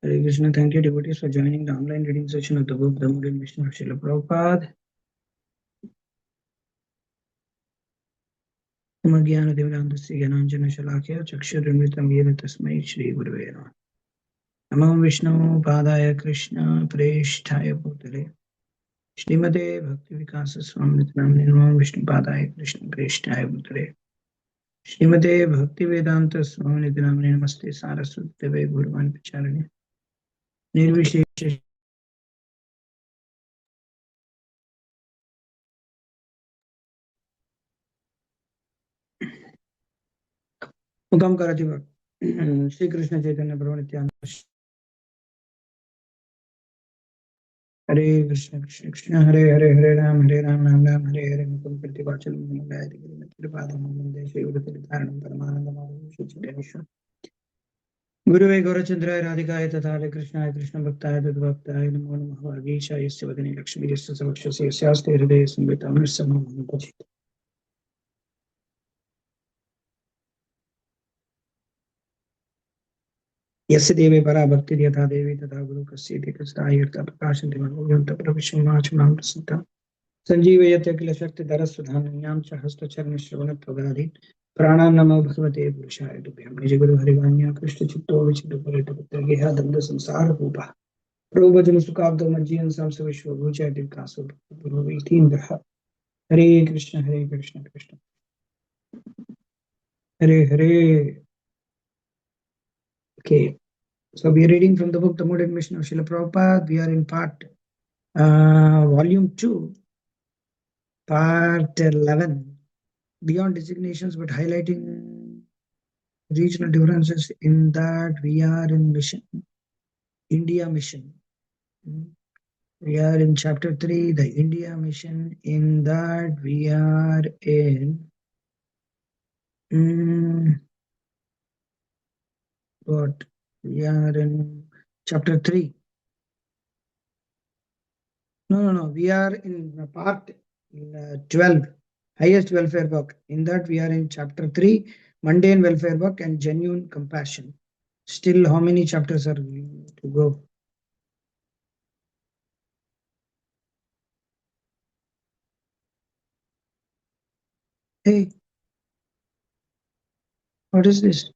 Hare Krishna. Thank you, devotees, for joining the online reading session of the book The Modern Mission of Srila Prabhupada. Namagyanadevanandasya Gyananjana Shalakya Chakshurumritam Yena Tasmai Shri Gurave Namaha. Namo Vishnu Padaya Krishna Preshthaya Bhutale Shrimate Bhakti Vikasa Swamiti Namane Namo Vishnu Padaya Krishna Preshthaya Bhutale Shrimate Bhakti Vedanta Swamiti Namane Namaste Saraswati Deve Gurvan Pacharane Nirvishesha Mukam Karati Bhakti Shri Krishna Chaitanya Prabhu Nityananda Hare Krishna Krishna Krishna Hare Hare Hare Ram Ram Ram Hare Hare Mukam Karti Vachalam Mangalaya Tirpadam Mande Shri Urupati Dharanam Paramananda Madhavam Shri Guruvai Gaurachandra Radhikaya Tathale Krishna Krishna Bhaktaya Tadbhaktaya Namo Namaha Vagisha Yasya Vadani Lakshmi Yasya Savakshasya Yasyaste Hridaya Samvita Amrisama Manupachita Yasya Deve Para Bhakti Yatha Devi Tata Guru Kasyati Kasayurta Prakashanti Manuyanta Pravishimachunam Prasita Sanjeevayate Akila Shakti Dharasudhananyam Cha Hasta Charna Shravana Tvagadi Prananamo Bhagavate Purushaya Tubhyam Nija Guru Harivanya Krishna Chitto Vichitta Purita Geha Danda Samsara Rupa Prabhupada Sukabda Majjian Samsa Vishwa Bhuja Divkaso Purva 18 Graha Hare Krishna Krishna Hare Hare. Okay, so we are reading from the book The Modern Mission of Srila Prabhupada. We are in volume 2, part 11, Beyond Designations but highlighting regional differences in that we are in mission, India mission. We are in chapter 3, the India mission, in that we are in what? We are in chapter 3. No. We are in part 12, highest welfare work. In that we are in chapter 3, mundane welfare work and genuine compassion. Still, how many chapters are to go? Hey, what is this?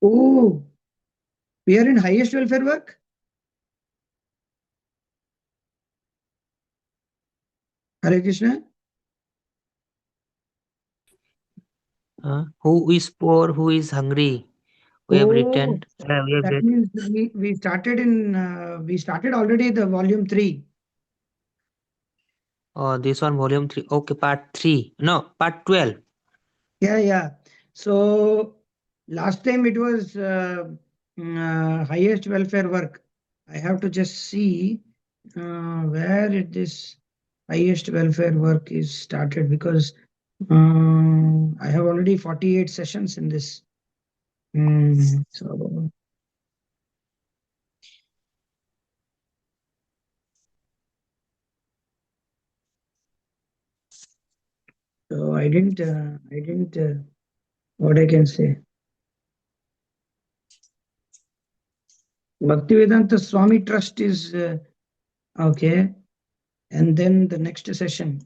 Oh, we are in highest welfare work? Hare Krishna? Who is poor, who is hungry? We have written. That means we started already the volume 3. Oh, this one volume 3. Okay, part 3. No, part 12. Yeah. So last time it was highest welfare work. I have to just see where this highest welfare work is started, because I have already 48 sessions in this. So I didn't what I can say. Bhaktivedanta Swami Trust is okay, and then the next session.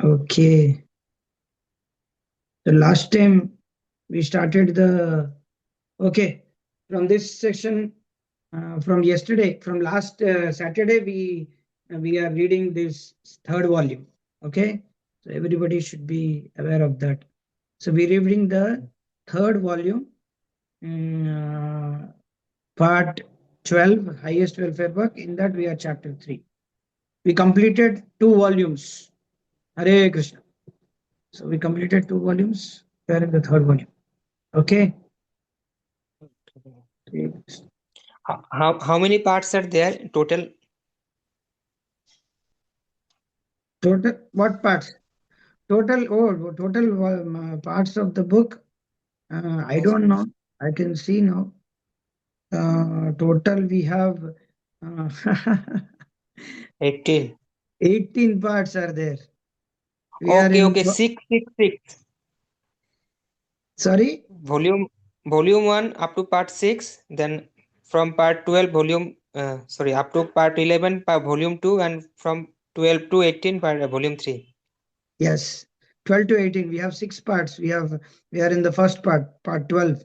Okay. The last time we started from this session, from yesterday, from last Saturday, we are reading this third volume. Okay, so everybody should be aware of that. So we're reading the third volume, part 12, highest welfare work. In that we are chapter 3. We completed 2 volumes. Hare Krishna. So we completed 2 volumes. We are in the third volume. Okay. How many parts are there total? Total what parts? Total parts of the book. I don't know. I can see now. Total we have 18. 18 parts are there. Okay. 666. Sorry? Volume 1 up to part 6, then from part 12 up to part 11 volume 2, and from 12 to 18 volume 3. Yes. 12 to 18. We have 6 parts. We are in the first part 12.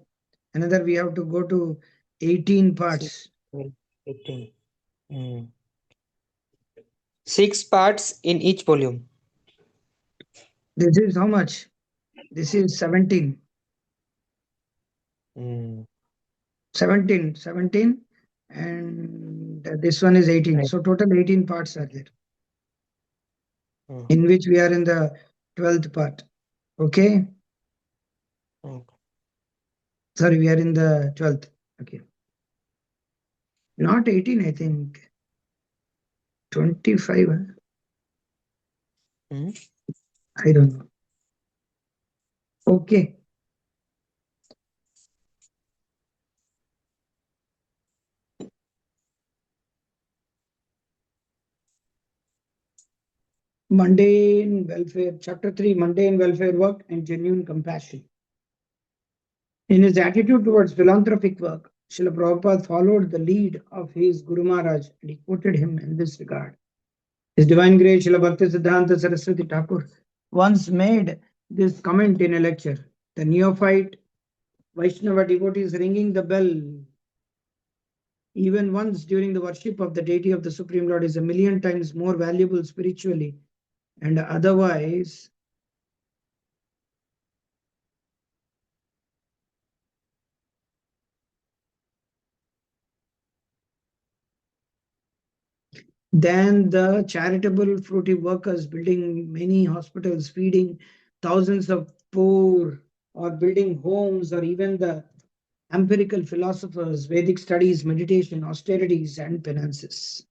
Another we have to go to 18 6, parts. 12, 18. 6 parts in each volume. This is how much? This is 17. 17. And this one is 18. Right. So total 18 parts are there, Mm. in which we are in the 12th part. Okay. Sorry, we are in the 12th. Okay. Not 18, I think. 25. I don't know. Okay. Mundane welfare, chapter 3, mundane welfare work and genuine compassion. In his attitude towards philanthropic work, Srila Prabhupada followed the lead of his Guru Maharaj and he quoted him in this regard. His Divine Grace Srila Bhakti Siddhanta Saraswati Thakur once made this comment in a lecture. The neophyte Vaishnava devotees ringing the bell even once during the worship of the deity of the Supreme Lord is a million times more valuable spiritually and otherwise than the charitable fruity workers building many hospitals, feeding thousands of poor, or building homes, or even the empirical philosophers, Vedic studies, meditation, austerities, and penances.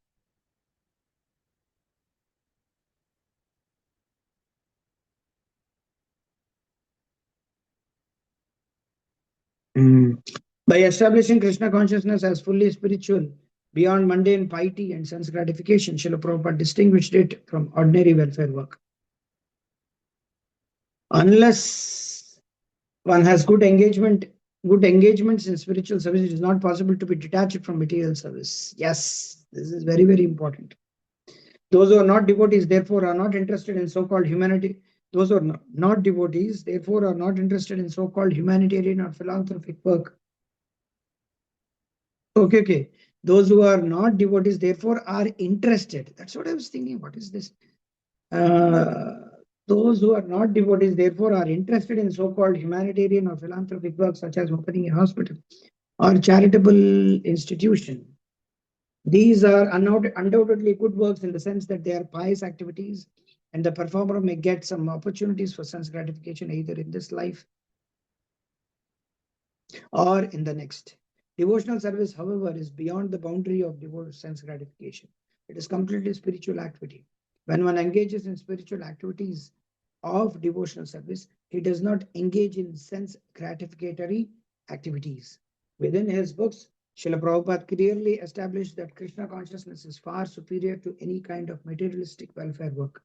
By establishing Krishna consciousness as fully spiritual, beyond mundane piety and sense gratification, Srila Prabhupada distinguished it from ordinary welfare work. Unless one has good engagements in spiritual service, it is not possible to be detached from material service. Yes, this is very, very important. Those who are not devotees, therefore, are not interested in so-called humanity. Those who are not devotees, therefore, are not interested in so-called humanitarian or philanthropic work. Okay. Those who are not devotees, therefore, are interested. That's what I was thinking. What is this? Those who are not devotees, therefore, are interested in so-called humanitarian or philanthropic work, such as opening a hospital or charitable institution. These are undoubtedly good works in the sense that they are pious activities, and the performer may get some opportunities for sense gratification either in this life or in the next. Devotional service, however, is beyond the boundary of sense gratification. It is completely spiritual activity. When one engages in spiritual activities of devotional service, he does not engage in sense gratificatory activities. Within his books, Srila Prabhupada clearly established that Krishna consciousness is far superior to any kind of materialistic welfare work.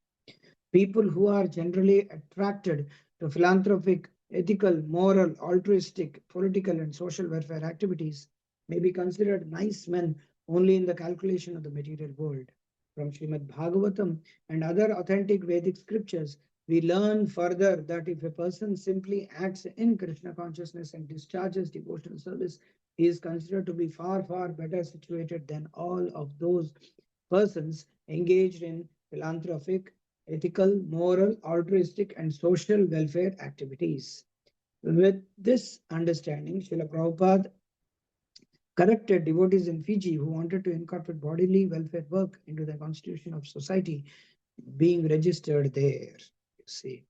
People who are generally attracted to philanthropic, ethical, moral, altruistic, political, and social welfare activities may be considered nice men only in the calculation of the material world. From Srimad Bhagavatam and other authentic Vedic scriptures, we learn further that if a person simply acts in Krishna consciousness and discharges devotional service, he is considered to be far, far better situated than all of those persons engaged in philanthropic, ethical, moral, altruistic, and social welfare activities. With this understanding, Srila Prabhupada corrected devotees in Fiji who wanted to incorporate bodily welfare work into the constitution of society being registered there. You see.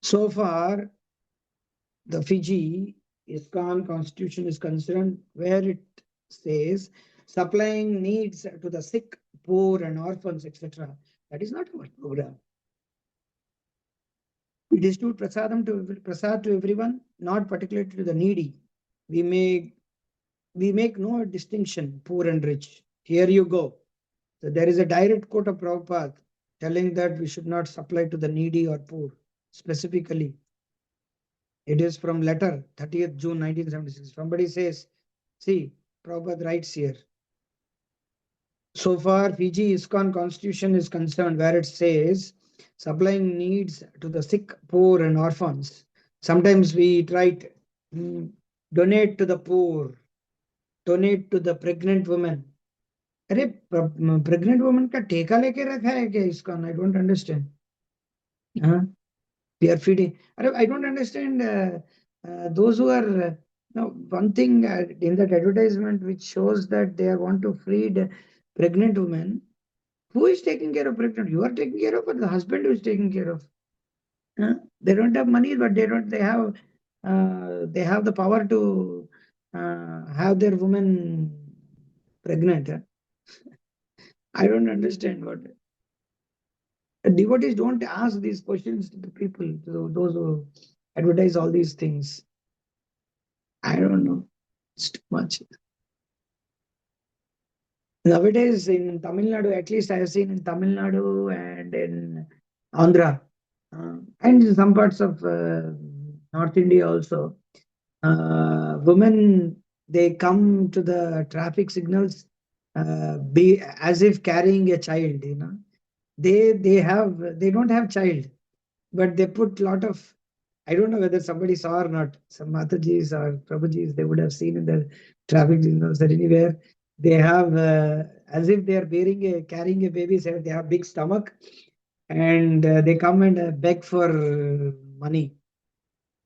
So far, the Fiji ISKCON constitution is concerned, where it says supplying needs to the sick, poor, and orphans, etc. That is not our program. We distribute prasad to everyone, not particularly to the needy. We make no distinction, poor and rich. Here you go. So there is a direct quote of Prabhupada telling that we should not supply to the needy or poor. Specifically, it is from letter 30th June 1976. Somebody says, see, Prabhupada writes here. So far, Fiji ISKCON constitution is concerned, where it says supplying needs to the sick, poor, and orphans. Sometimes we write, donate to the poor, donate to the pregnant women. अरे pregnant woman का ठेका लेके रखा है क्या ISKCON? I don't understand. We are feeding. I don't understand those who are. Now, one thing in that advertisement which shows that they want to feed pregnant women. Who is taking care of pregnant? You are taking care of, or the husband who is taking care of? They don't have money, but they don't. They have the power to have their woman pregnant. I don't understand what. Devotees don't ask these questions to the people, to those who advertise all these things. I don't know. It's too much. Nowadays in Tamil Nadu, at least I have seen in Tamil Nadu and in Andhra, and in some parts of North India also, women, they come to the traffic signals be as if carrying a child, they don't have child, but they put lot of, I don't know whether somebody saw or not. Some Matajis or Prabhujis, they would have seen in the traffic signals that anywhere they have, as if they are carrying a baby, so they have big stomach, and they come and beg for money.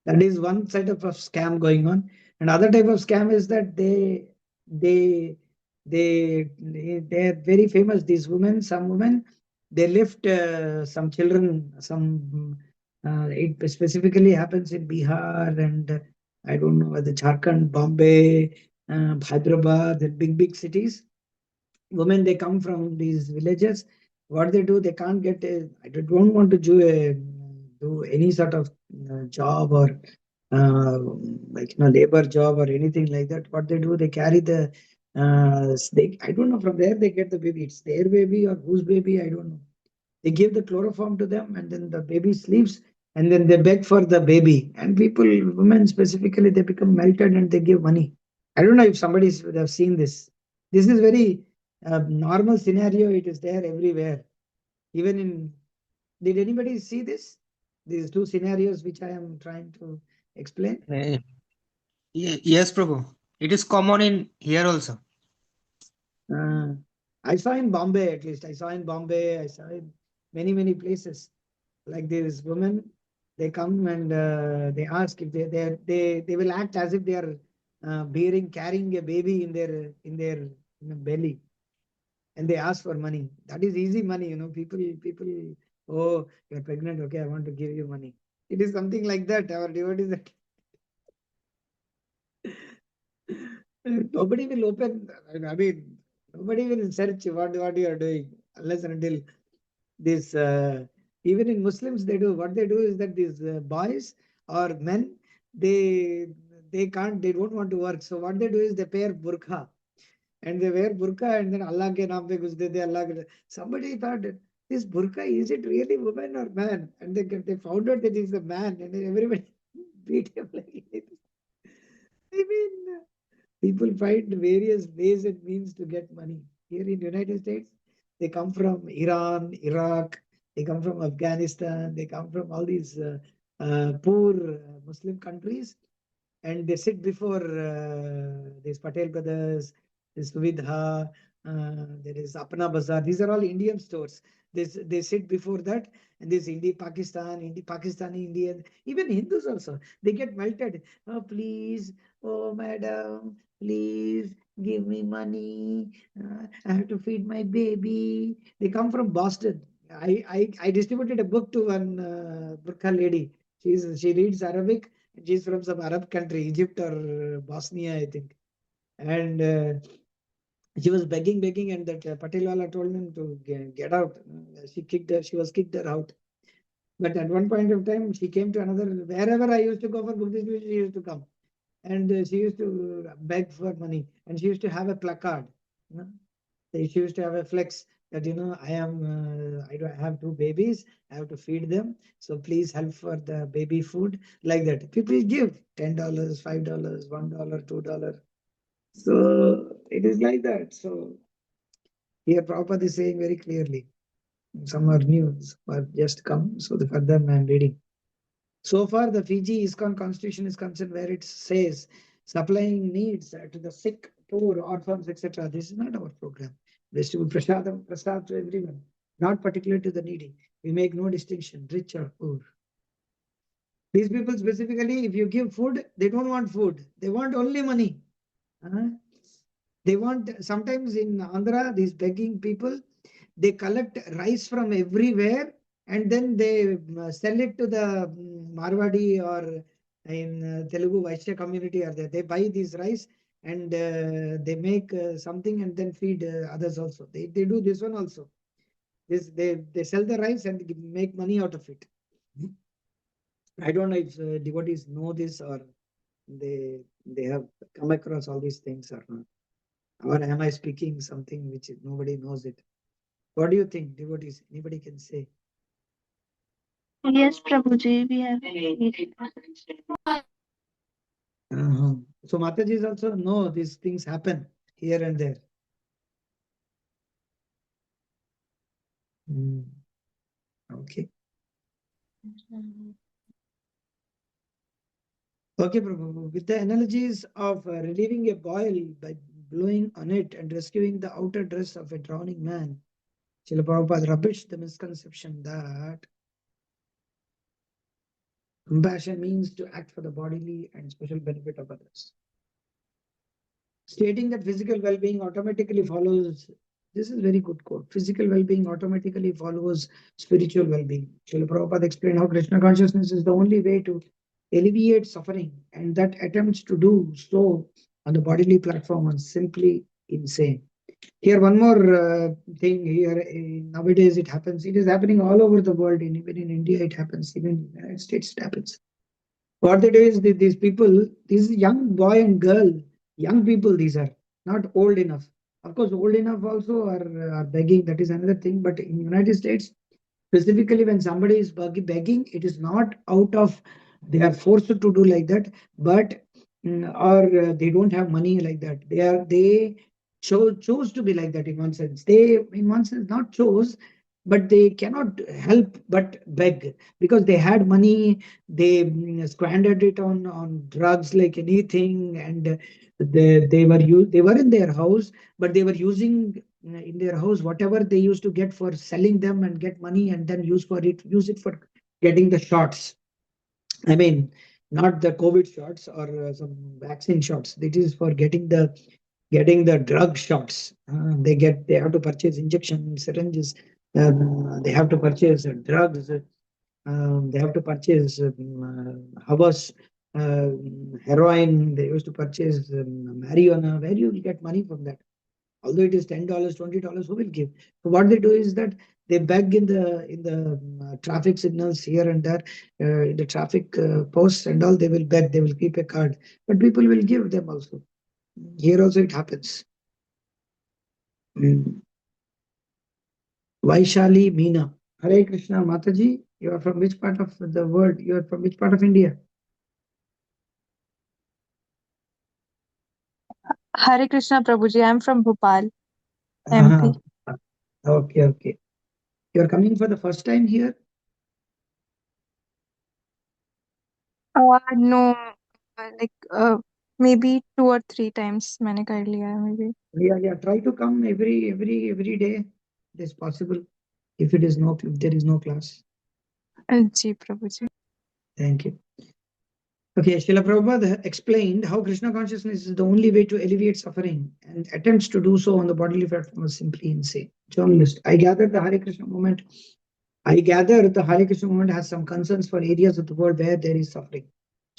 That is one side of a scam going on. Another type of scam is that they they are very famous. These women, some women, they lift some children. It specifically happens in Bihar and I don't know whether Jharkhand, Bombay, Hyderabad, the big cities. Women, they come from these villages. What they do, they can't get I don't want to do any sort of job or like labor job or anything like that. What they do, they carry the I don't know from where they get the baby. It's their baby or whose baby, I don't know. They give the chloroform to them, and then the baby sleeps, and then they beg for the baby. And people, women specifically, they become melted and they give money. I don't know if somebody would have seen this. This is very normal scenario. It is there everywhere. Even in, did anybody see this? These two scenarios which I am trying to explain. Yes, Prabhu. It is common in here also. I saw in Bombay, at least. I saw in Bombay. I saw in many places. Like this women, they come and they ask if they will act as if they are carrying a baby in their belly, and they ask for money. That is easy money, people. Oh, you're pregnant. Okay, I want to give you money. It is something like that. Our devotees. Nobody will open. I mean, nobody will search what you are doing unless and until this. Even in Muslims, they do. What they do is that these boys or men, they they don't want to work. So what they do is they wear burqa, and they wear burqa, and then Allah ke naam pe kuch de de Allah. Somebody thought, this burqa, is it really woman or man? And they found out that it's a man, and then everybody beat him like this. I mean. People find various ways and means to get money. Here in the United States, they come from Iran, Iraq, they come from Afghanistan, they come from all these poor Muslim countries, and they sit before these Patel brothers, this Suvidha, there is Apna Bazaar. These are all Indian stores. They sit before that, and this Pakistani Indian, even Hindus also, they get melted. Oh, please, oh, madam, please give me money. I have to feed my baby. They come from Boston. I distributed a book to one Burkha lady. She reads Arabic. She's from some Arab country, Egypt or Bosnia, I think. And she was begging, and that Patelwala told him to get out. She was kicked her out. But at one point of time, she came to another, wherever I used to go for book distribution, she used to come. And she used to beg for money. And she used to have a placard. She used to have a flex that, I have 2 babies, I have to feed them. So please help for the baby food, like that. People give $10, $5, $1, $2. So it is like that. So here Prabhupada is saying very clearly. Some are new, some are just come. So for them I am reading. So far, the Fiji ISKCON constitution is concerned, where it says supplying needs to the sick, poor, orphans, etc. This is not our program. Distribute prasad to everyone, not particular to the needy. We make no distinction, rich or poor. These people specifically, if you give food, they don't want food. They want only money. They want, sometimes in Andhra, these begging people, they collect rice from everywhere and then they sell it to the Marwadi or in Telugu Vaishya community are there. They buy these rice and they make something and then feed others also. They do this one also. They sell the rice and make money out of it. I don't know if devotees know this or they have come across all these things or not. Or am I speaking something which nobody knows it? What do you think, devotees? Anybody can say? Yes, Prabhuji, we have. So Matajis also know these things happen here and there. Okay. Okay, Prabhu. With the analogies of relieving a boil by blowing on it and rescuing the outer dress of a drowning man, Srila Prabhupada rubbished the misconception that compassion means to act for the bodily and special benefit of others. Stating that physical well-being automatically follows, this is very good quote, physical well-being automatically follows spiritual well-being. Srila Prabhupada explained how Krishna consciousness is the only way to alleviate suffering, and that attempts to do so on the bodily platform are simply insane. Here, one more thing here, nowadays it happens, it is happening all over the world, even in India it happens, even in the United States it happens. What they do is these people, this young boy and girl, young people, these are not old enough. Of course, old enough also are begging. That is another thing. But in United States, specifically when somebody is begging, it is not out of they are forced to do like that, but or they don't have money like that. They chose to be like that in one sense. They in one sense not chose, but they cannot help but beg because they had money. They squandered it on drugs like anything, and they were in their house, but they were using in their house whatever they used to get for selling them and get money and then use it for getting the shots. I mean, not the COVID shots or some vaccine shots. It is for getting the drug shots. They have to purchase injection syringes. They have to purchase drugs. They have to purchase Havas, heroin. They used to purchase marijuana. Where you will get money from that? Although it is $10, $20, who will give? So what they do is that they beg in the traffic signals here and there, in the traffic posts and all. They will beg. They will keep a card, but people will give them also. Here also it happens. Vaishali Meena. Hare Krishna Mataji. You are from which part of the world? You are from which part of India? Hare Krishna, Prabhuji. I'm from Bhopal, MP. Okay. You are coming for the first time here? No, maybe 2 or 3 times मैंने कर लिया है maybe. Yeah. Try to come every day. It is possible. If there is no class. Ji Prabhuji. Thank you. Okay, Srila Prabhupada explained how Krishna consciousness is the only way to alleviate suffering, and attempts to do so on the bodily platform is simply insane. Journalist, I gather the Hare Krishna movement has some concerns for areas of the world where there is suffering.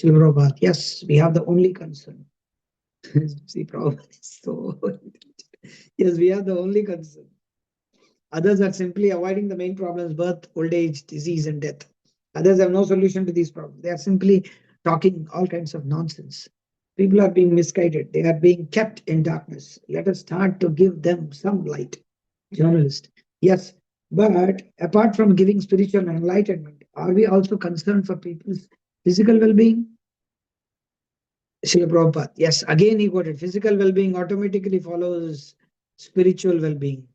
Srila Prabhupada, yes, we have the only concern. See, Prabhupada is so yes, we have the only concern. Others are simply avoiding the main problems: birth, old age, disease, and death. Others have no solution to these problems. They are simply talking all kinds of nonsense. People are being misguided. They are being kept in darkness. Let us start to give them some light. Journalist. Yes, but apart from giving spiritual enlightenment, are we also concerned for people's physical well-being? Srila Prabhupada. Yes, again he quoted, physical well-being automatically follows spiritual well-being.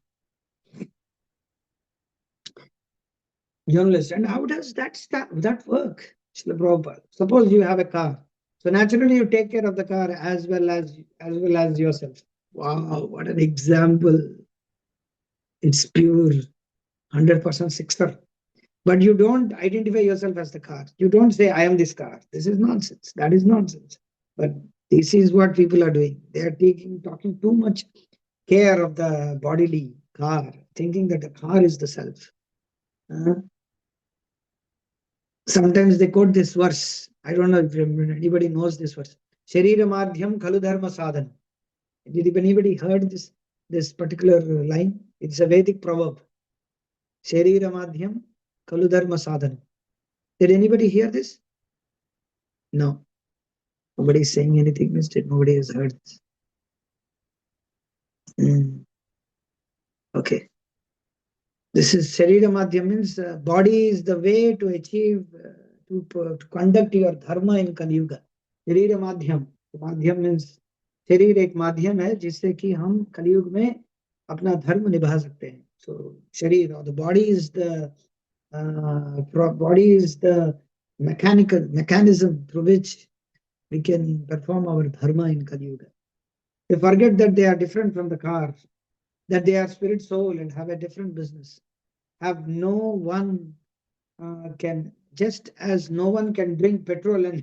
Journalist. And how does that work? Srila Prabhupada. Suppose you have a car. So naturally you take care of the car as well as yourself. Wow, what an example. It's pure 100% Sixer. But you don't identify yourself as the car. You don't say, I am this car. This is nonsense. That is nonsense. But this is what people are doing. They are talking too much care of the bodily car, thinking that the car is the self. Sometimes they quote this verse. I don't know if anybody knows this verse. Sharira madhyam khalu dharma sadhan. Did anybody heard this particular line? It's a Vedic proverb. Sharira madhyam khalu dharma sadhan. Did anybody hear this? No. Nobody is saying anything, mister. Nobody has heard this. Okay. This is Sharira Madhyam, means body is the way to achieve, to conduct your dharma in Kali Yuga. Sharira Madhyam. Madhyam means शरीर एक माध्यम है जिससे कि हम कलियुग में अपना धर्म निभा सकते हैं. So शरीर or the body is the mechanism through which we can perform our dharma in Kali Yuga. They forget that they are different from the car, that they are spirit soul and have a different business. Have no one can, just as no one can drink petrol and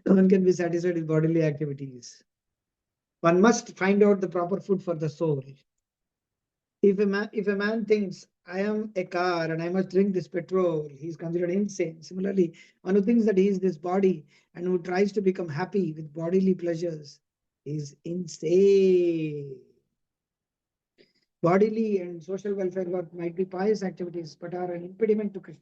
no one can be satisfied with bodily activities. One must find out the proper food for the soul. If a man thinks, I am a car and I must drink this petrol, he is considered insane. Similarly, one who thinks that he is this body and who tries to become happy with bodily pleasures is insane. Bodily and social welfare work might be pious activities, but are an impediment to Krishna.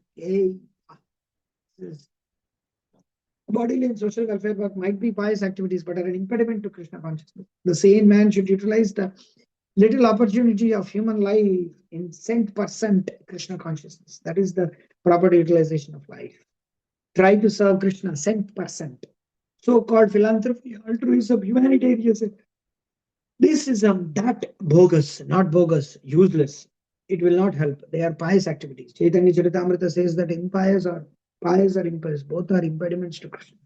Bodily and social welfare work might be pious activities, but are an impediment to Krishna consciousness. The sane man should utilize the little opportunity of human life in cent% Krishna consciousness. That is the proper utilization of life. Try to serve Krishna cent%. So-called philanthropy, altruism, humanitarianism. This is that bogus, not bogus, useless. It will not help. They are pious activities. Chaitanya Charitamrita says that impious or impious, both are impediments to Krishna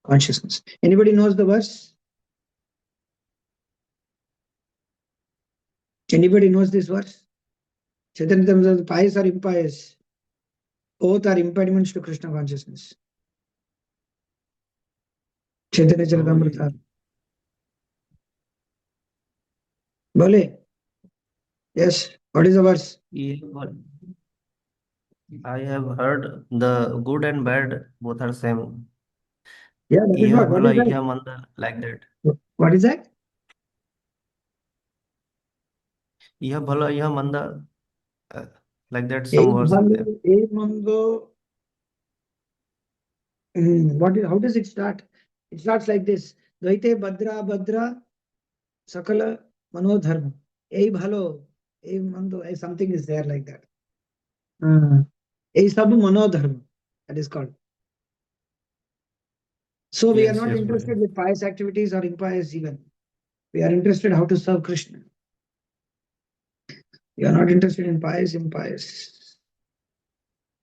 consciousness. Anybody knows the verse? Anybody knows this verse? Chaitanya Charitamrita says pious or impious, both are impediments to Krishna consciousness. Chaitanya Charitamrita. Bole? Yes. What is the verse? I have heard the good and bad both are same. Yeah, that is what is that? Manda, like that. What is that? Iha bhala, iha manda, like that. Some words. How does it start? It starts like this. Dvaite Badra Badra Sakala Manodharma. Ei bhalo, ei mando, something is there like that. Ei sabu manodharma. That is called. So we are not interested with pious activities or impious even. We are interested how to serve Krishna. We are not interested in pious, impious.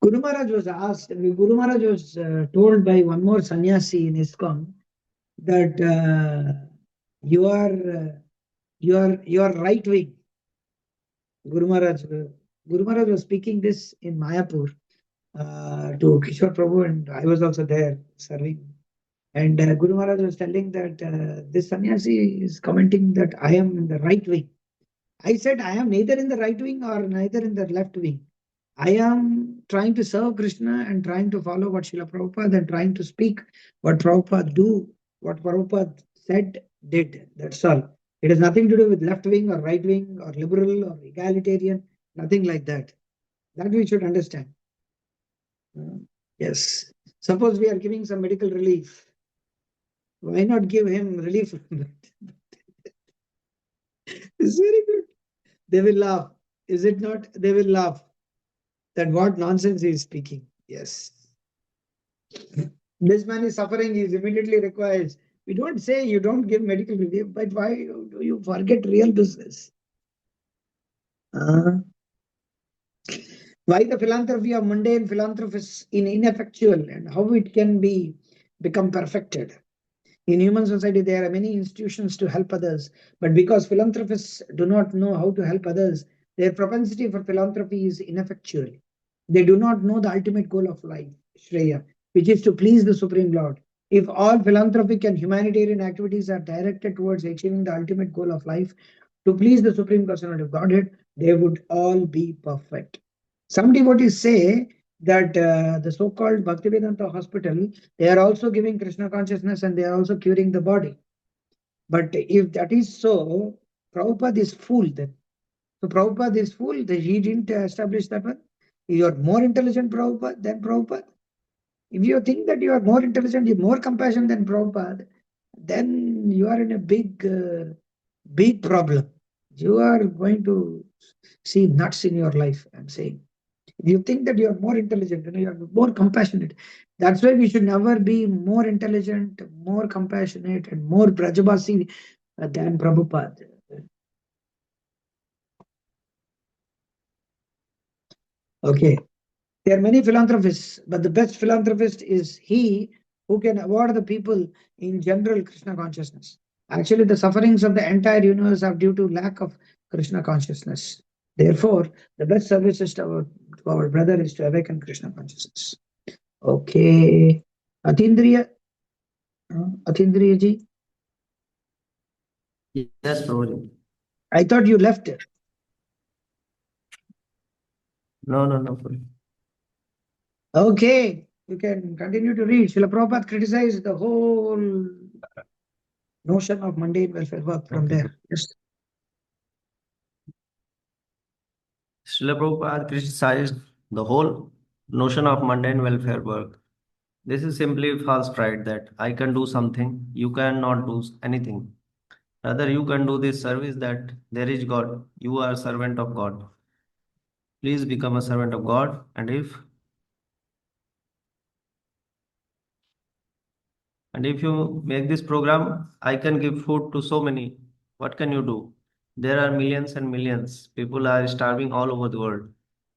Guru Maharaj was asked, Guru Maharaj was told by one more sannyasi in ISKCON that you are right wing. Guru Maharaj was speaking this in Mayapur to Kishore Prabhu, and I was also there serving. And Guru Maharaj was telling that this sannyasi is commenting that I am in the right wing. I said, I am neither in the right wing or neither in the left wing. I am trying to serve Krishna and trying to follow what Srila Prabhupada and trying to speak what Prabhupada do, what Prabhupada said, did. That's all. It has nothing to do with left wing or right wing or liberal or egalitarian, nothing like that. That we should understand. Yes. Suppose we are giving some medical relief Why not give him relief? It's very good. They will laugh. Is it not? They will laugh. That what nonsense he is speaking. Yes. This man is suffering, he is immediately requires. We don't say you don't give medical relief, but why do you forget real business? Why the philanthropy of mundane philanthropists is ineffectual and how it can be become perfected? In human society, there are many institutions to help others, but because philanthropists do not know how to help others, their propensity for philanthropy is ineffectual. They do not know the ultimate goal of life, Shreya, which is to please the Supreme Lord. If all philanthropic and humanitarian activities are directed towards achieving the ultimate goal of life, to please the Supreme Personality of Godhead, they would all be perfect. Some devotees say that the so-called Bhaktivedanta hospital, they are also giving Krishna consciousness and they are also curing the body. But if that is so, Prabhupada is fool then. So Prabhupada is fool that he didn't establish that one. You are more intelligent Prabhupada than Prabhupada. If you think that you are more intelligent, you have more compassion than Prabhupada, then you are in a big problem. You are going to see nuts in your life, I'm saying. If you think that you are more intelligent, you are more compassionate. That's why we should never be more intelligent, more compassionate, and more Brajabasi than Prabhupada. Okay. There are many philanthropists, but the best philanthropist is he who can award the people in general Krishna consciousness. Actually, the sufferings of the entire universe are due to lack of Krishna consciousness. Therefore, the best services to our brother is to awaken Krishna consciousness. Okay. Atindriya? Atindriya ji? Yes, Prabhuji. I thought you left. No, Prabhuji. Okay. You can continue to read. Srila Prabhupada criticized the whole notion of mundane welfare work from Okay. there. Yes. Srila Prabhupada criticized the whole notion of mundane welfare work. This is simply false pride that I can do something, you cannot do anything. Rather, you can do this service that there is God. You are a servant of God. Please become a servant of God. And if you make this program, I can give food to so many. What can you do? There are millions and millions. People are starving all over the world.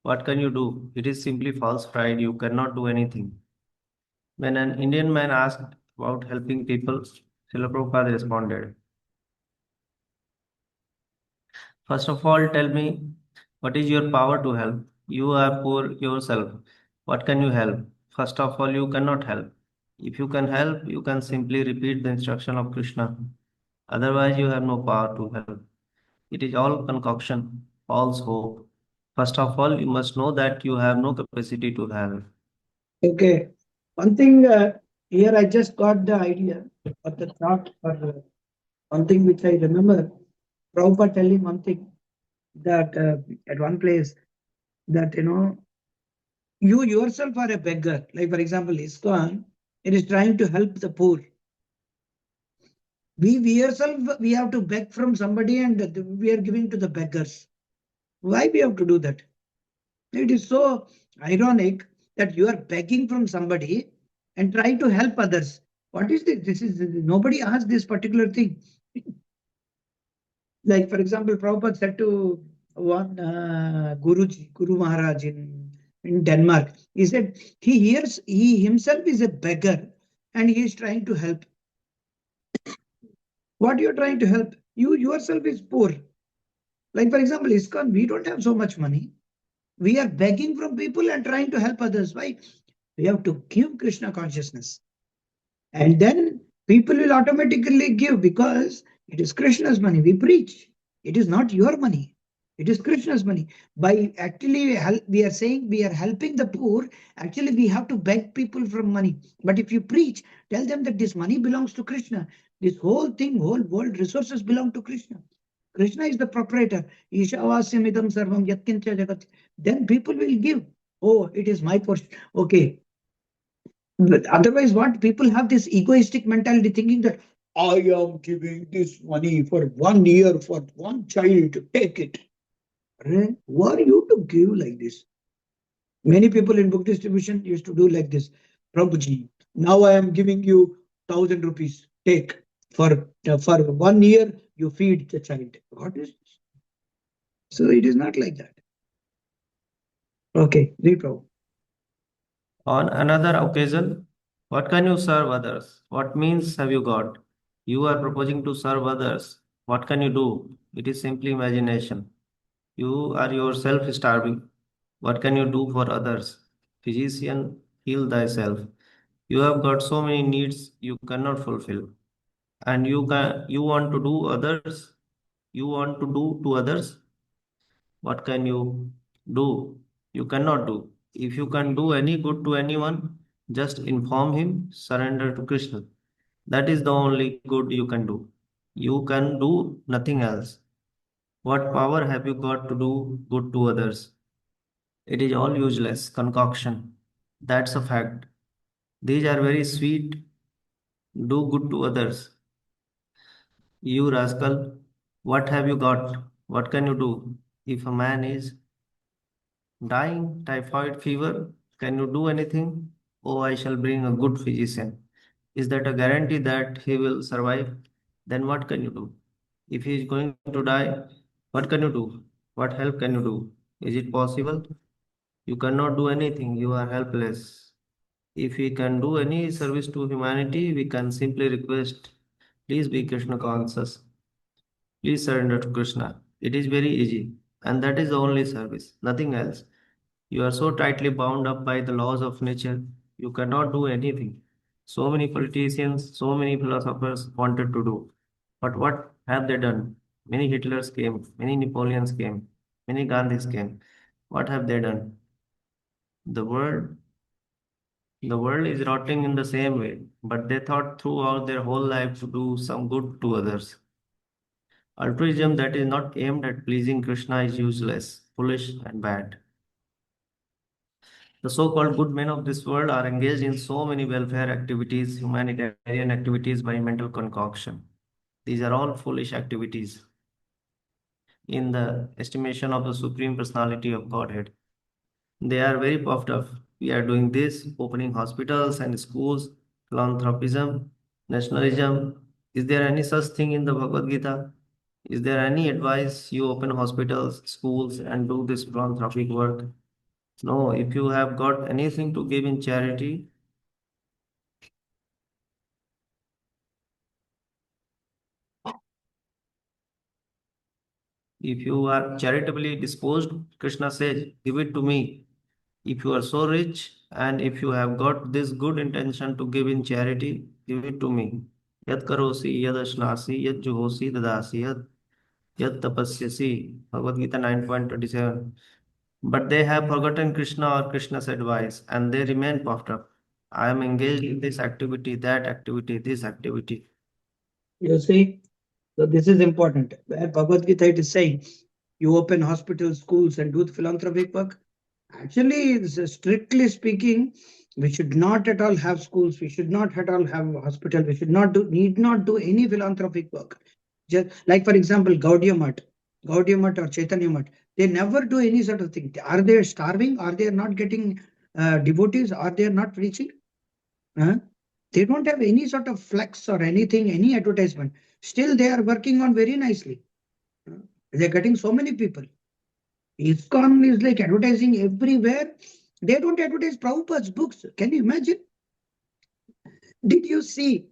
What can you do? It is simply false pride. You cannot do anything. When an Indian man asked about helping people, Srila Prabhupada responded, first of all, tell me, what is your power to help? You are poor yourself. What can you help? First of all, you cannot help. If you can help, you can simply repeat the instruction of Krishna. Otherwise, you have no power to help. It is all concoction, false hope. First of all, you must know that you have no capacity to help. Okay. One thing here I just got the idea or the thought or one thing which I remember Prabhupada telling one thing that at one place that you yourself are a beggar. Like for example, ISKCON, it is trying to help the poor. We ourselves we have to beg from somebody and we are giving to the beggars. Why we have to do that? It is so ironic that you are begging from somebody and try to help others. What is this? This is nobody asked this particular thing. Like for example, Prabhupada said to one Guru Maharaj in Denmark, he said he himself is a beggar and he is trying to help. What you are trying to help? You yourself is poor. Like for example, ISKCON, we don't have so much money. We are begging from people and trying to help others. Why? We have to give Krishna consciousness. And then people will automatically give because it is Krishna's money. We preach. It is not your money. It is Krishna's money. By actually, we are saying we are helping the poor. Actually, we have to beg people from money. But if you preach, tell them that this money belongs to Krishna. This whole thing, whole world resources belong to Krishna. Krishna is the proprietor. Ishavasyamidam sarvam yatkincha jagat. Then people will give. Oh, it is my portion. Okay. But otherwise, what people have this egoistic mentality, thinking that I am giving this money for 1 year for one child to take it. Who are you to give like this? Many people in book distribution used to do like this. Prabhuji, now I am giving you 1,000 rupees. Take for 1 year. You feed the child. What is this? So it is not like that. Okay, read Prabhu. On another occasion, what can you serve others? What means have you got? You are proposing to serve others. What can you do? It is simply imagination. You are yourself starving. What can you do for others? Physician, heal thyself. You have got so many needs you cannot fulfill. And you want to do others? You want to do to others? What can you do? You cannot do. If you can do any good to anyone, just inform him, surrender to Krishna. That is the only good you can do. You can do nothing else. What power have you got to do good to others? It is all useless concoction. That's a fact. These are very sweet. Do good to others. You rascal, what have you got? What can you do? If a man is dying, typhoid fever, can you do anything? Oh, I shall bring a good physician. Is that a guarantee that he will survive? Then what can you do? If he is going to die, what can you do? What help can you do? Is it possible? You cannot do anything, you are helpless. If we can do any service to humanity, we can simply request, please be Krishna conscious. Please surrender to Krishna. It is very easy, and that is the only service, nothing else. You are so tightly bound up by the laws of nature, you cannot do anything. So many politicians, so many philosophers wanted to do. But what have they done? Many Hitlers came, many Napoleons came, many Gandhis came. What have they done? The world the world is rotting in the same way, but they thought throughout their whole life to do some good to others. Altruism that is not aimed at pleasing Krishna is useless, foolish, and bad. The so-called good men of this world are engaged in so many welfare activities, humanitarian activities by mental concoction. These are all foolish activities in the estimation of the Supreme Personality of Godhead. They are very puffed up. We are doing this, opening hospitals and schools, philanthropism, nationalism. Is there any such thing in the Bhagavad Gita? Is there any advice you open hospitals, schools, and do this philanthropic work? No, if you have got anything to give in charity, if you are charitably disposed, Krishna says, give it to me. If you are so rich and if you have got this good intention to give in charity, give it to me. Yat karosi, yad ashnasi, yad juhosi, dadasi, yad tapasyasi. Bhagavad Gita 9.27. But they have forgotten Krishna or Krishna's advice and they remain puffed up. I am engaged in this activity, that activity, this activity. You see, so this is important. Where Bhagavad Gita it is saying, you open hospitals, schools, and do the philanthropic work. Actually, strictly speaking, we should not at all have schools. We should not at all have hospital. We should not need not do any philanthropic work. Just like, for example, Gaudiya Math or Chaitanya Math, they never do any sort of thing. Are they starving? Are they not getting devotees? Are they not preaching? They don't have any sort of flex or anything, any advertisement. Still, they are working on very nicely. They're getting so many people. ISKCON is like advertising everywhere. They don't advertise Prabhupada's books. Can you imagine? Did you see?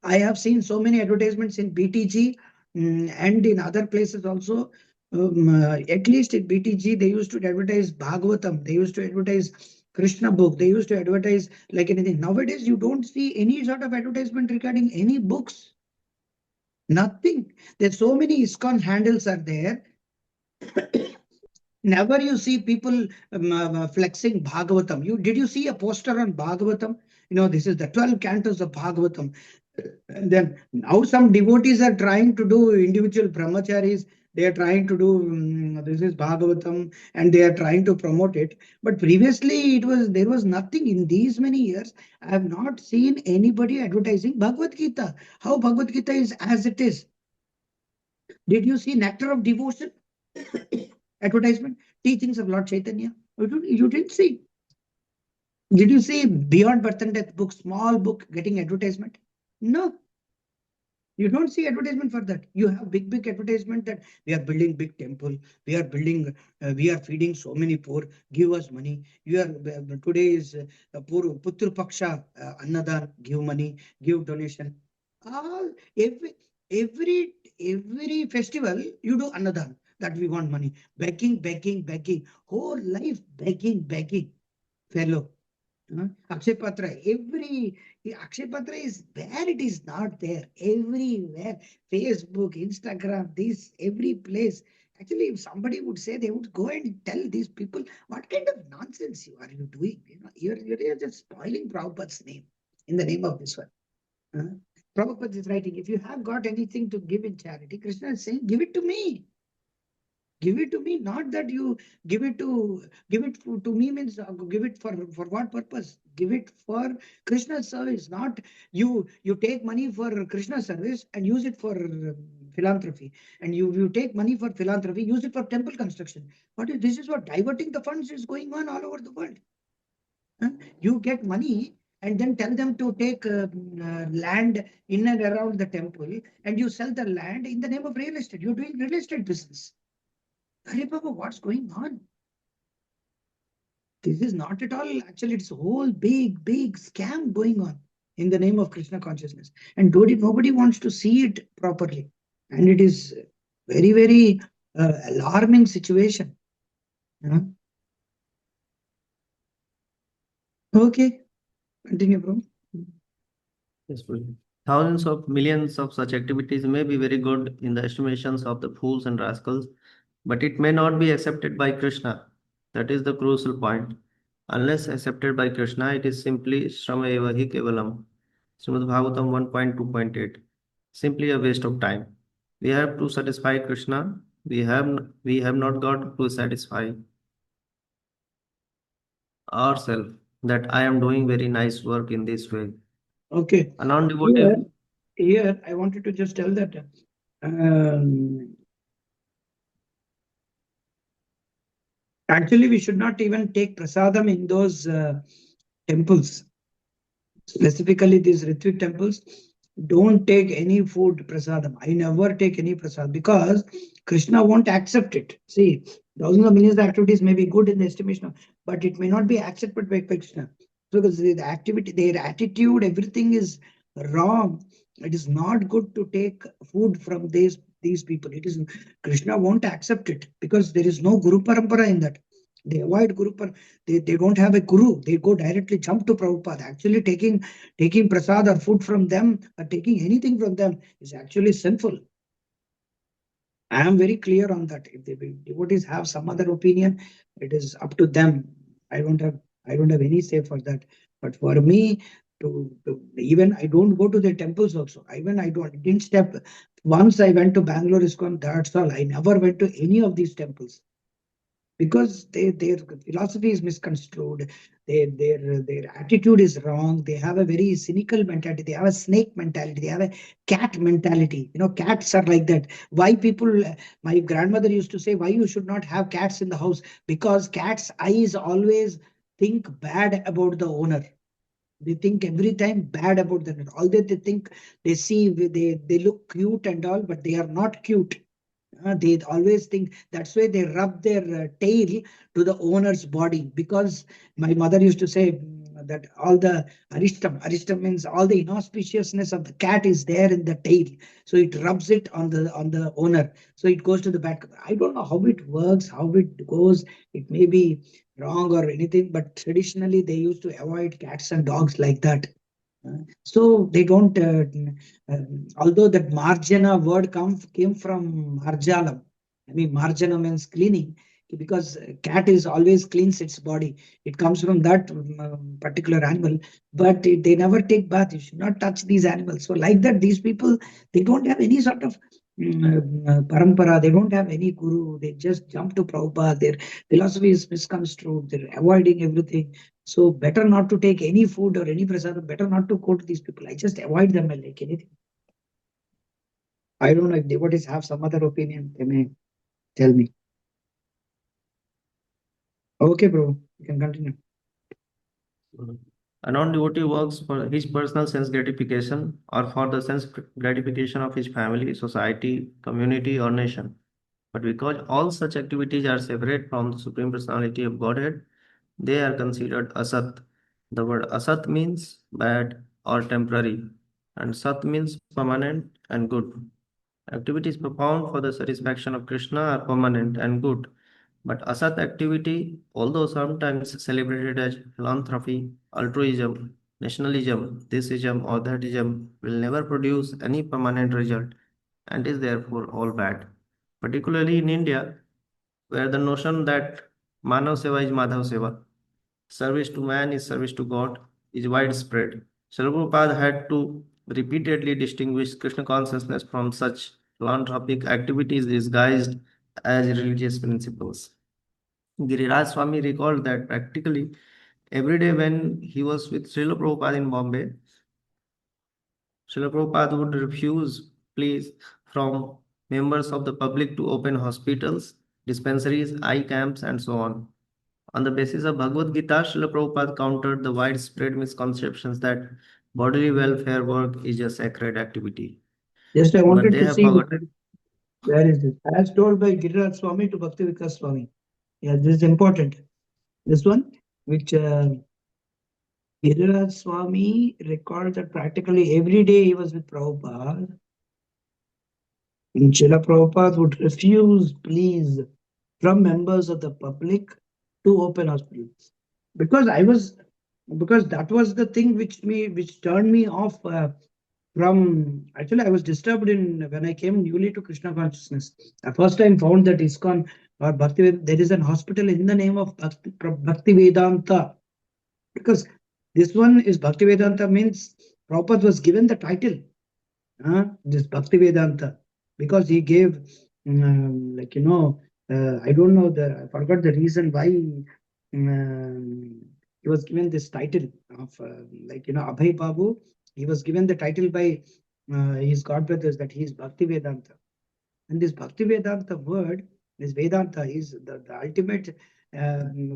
I have seen so many advertisements in BTG and in other places also. At least in BTG, they used to advertise Bhagavatam. They used to advertise Krishna book. They used to advertise like anything. Nowadays, you don't see any sort of advertisement regarding any books. Nothing. There's so many ISKCON handles are there. Never you see people flexing Bhagavatam. Did you see a poster on Bhagavatam? This is the 12 cantos of Bhagavatam. And then now some devotees are trying to do individual brahmacharis. They are trying to do this is Bhagavatam, and they are trying to promote it. But previously, there was nothing in these many years. I have not seen anybody advertising Bhagavad Gita. How Bhagavad Gita is as it is. Did you see Nectar of Devotion advertisement? Teachings of Lord Chaitanya. You didn't see. Did you see Beyond Birth and Death book, small book, getting advertisement? No. You don't see advertisement for that. You have big advertisement that we are building big temple, we are building, we are feeding so many poor, give us money. You are today is poor Putra Paksha, Annadan, give money, give donation. All every festival you do Annadan, that we want money. Begging, whole life begging, fellow. Akshay Patra, Akshay Patra is where it is not there. Everywhere. Facebook, Instagram, this, every place. Actually, if somebody would say, they would go and tell these people, what kind of nonsense are you doing? You're just spoiling Prabhupada's name in the name of this one. Prabhupada is writing, if you have got anything to give in charity, Krishna is saying, give it to me. Give it to me, not that you give it to me means give it for what purpose? Give it for Krishna's service, not you take money for Krishna's service and use it for philanthropy. And you take money for philanthropy, use it for temple construction. This is what diverting the funds is going on all over the world. You get money and then tell them to take land in and around the temple, and you sell the land in the name of real estate. You're doing real estate business. Hare Baba, what's going on? This is not at all, actually, it's a whole big scam going on in the name of Krishna consciousness. And nobody wants to see it properly. And it is very alarming situation. Okay, continue, bro. Yes, Prabhuji. Thousands of millions of such activities may be very good in the estimations of the fools and rascals, but it may not be accepted by Krishna. That is the crucial point. Unless accepted by Krishna, it is simply Shrama eva hi kevalam. Srimad Bhagavatam 1.2.8. Simply a waste of time. We have to satisfy Krishna. We have not got to satisfy ourselves that I am doing very nice work in this way. Okay. A non-devotee. Here, I wanted to just tell that actually we should not even take prasadam in those temples. Specifically these Ritvik temples, don't take any food prasadam. I never take any prasadam because Krishna won't accept it. See, thousands of millions of activities may be good in the estimation of, but it may not be accepted by Krishna. Because the activity, their attitude, everything is wrong. It is not good to take food from these people. It is Krishna won't accept it because there is no Guru Parampara in that. They avoid Guru Parampara. They don't have a Guru. They go directly jump to Prabhupada. Actually taking prasad or food from them or taking anything from them is actually sinful. I am very clear on that. If the devotees have some other opinion, it is up to them. I don't have any say for that. But for me, even I don't go to the temples also. Even I didn't step. Once I went to Bangalore ISKCON, that's all. I never went to any of these temples. Because their philosophy is misconstrued, their attitude is wrong. They have a very cynical mentality. They have a snake mentality. They have a cat mentality. Cats are like that. Why people? My grandmother used to say, why you should not have cats in the house? Because cats' eyes always think bad about the owner. They think every time bad about the owner. Although they think they see they look cute and all, but they are not cute. They always think, that's why they rub their tail to the owner's body. Because my mother used to say that all the aristam means all the inauspiciousness of the cat is there in the tail, so it rubs it on the owner, so it goes to the back. I don't know how it works, how it goes. It may be wrong or anything, but traditionally they used to avoid cats and dogs like that. So they don't, although that marjana word came from marjalam. I mean, marjana means cleaning, because cat is always cleans its body. It comes from that particular animal, but they never take bath. You should not touch these animals. So like that, these people, they don't have any sort of parampara. They don't have any guru. They just jump to Prabhupada. Their philosophy is misconstrued. They're avoiding everything. So better not to take any food or any prasadam. Better not to go to these people. I just avoid them like anything. I don't know if devotees have some other opinion. They may tell me. Okay, bro. You can continue. A non-devotee works for his personal sense gratification or for the sense gratification of his family, society, community, or nation. But because all such activities are separate from the Supreme Personality of Godhead, they are considered asat. The word asat means bad or temporary, and sat means permanent and good. Activities performed for the satisfaction of Krishna are permanent and good. But asat activity, although sometimes celebrated as philanthropy, altruism, nationalism, thisism, or thatism, will never produce any permanent result and is therefore all bad. Particularly in India, where the notion that Manav Seva is Madhav Seva, service to man is service to God, is widespread. Srila Prabhupada had to repeatedly distinguish Krishna consciousness from such philanthropic activities disguised as religious principles. Giriraj Swami recalled that practically every day when he was with Srila Prabhupada in Bombay, Srila Prabhupada would refuse pleas from members of the public to open hospitals, dispensaries, eye camps, and so on. On the basis of Bhagavad Gita, Srila Prabhupada countered the widespread misconceptions that bodily welfare work is a sacred activity. Just I But wanted they to have see forgotten. where is this? As told by Giriraj Swami to Bhakti Vikas Swami. Yeah, this is important. This one, which Giriraj Swami recorded that practically every day he was with Prabhupada. And Srila Prabhupada would refuse pleas from members of the public to open hospitals. Because that was the thing which turned me off from, actually I was disturbed when I came newly to Krishna consciousness. I first time found that ISKCON or Bhakti, there is an hospital in the name of Bhakti Vedanta. Because this one is Bhakti Vedanta means Prabhupada was given the title, this Bhakti Vedanta, because he gave, I don't know, I forgot the reason why he was given this title of, Abhay Babu. He was given the title by his godbrothers that he is Bhakti Vedanta. And this Bhakti Vedanta word, this Vedanta is the ultimate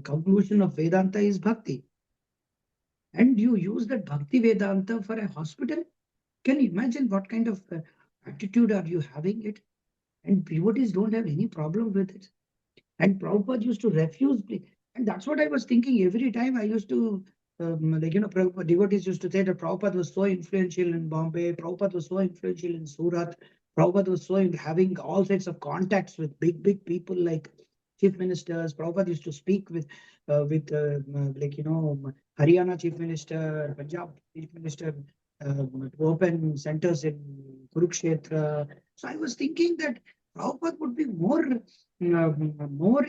conclusion of Vedanta is Bhakti. And you use that Bhakti Vedanta for a hospital? Can you imagine what kind of attitude are you having it? And devotees don't have any problem with it. And Prabhupada used to refuse. And that's what I was thinking every time I used to, devotees used to say that Prabhupada was so influential in Bombay, Prabhupada was so influential in Surat, Prabhupada was so having all sorts of contacts with big people like chief ministers. Prabhupada used to speak with Haryana chief minister, Punjab chief minister, to open centers in Kurukshetra. So I was thinking that Prabhupada would be more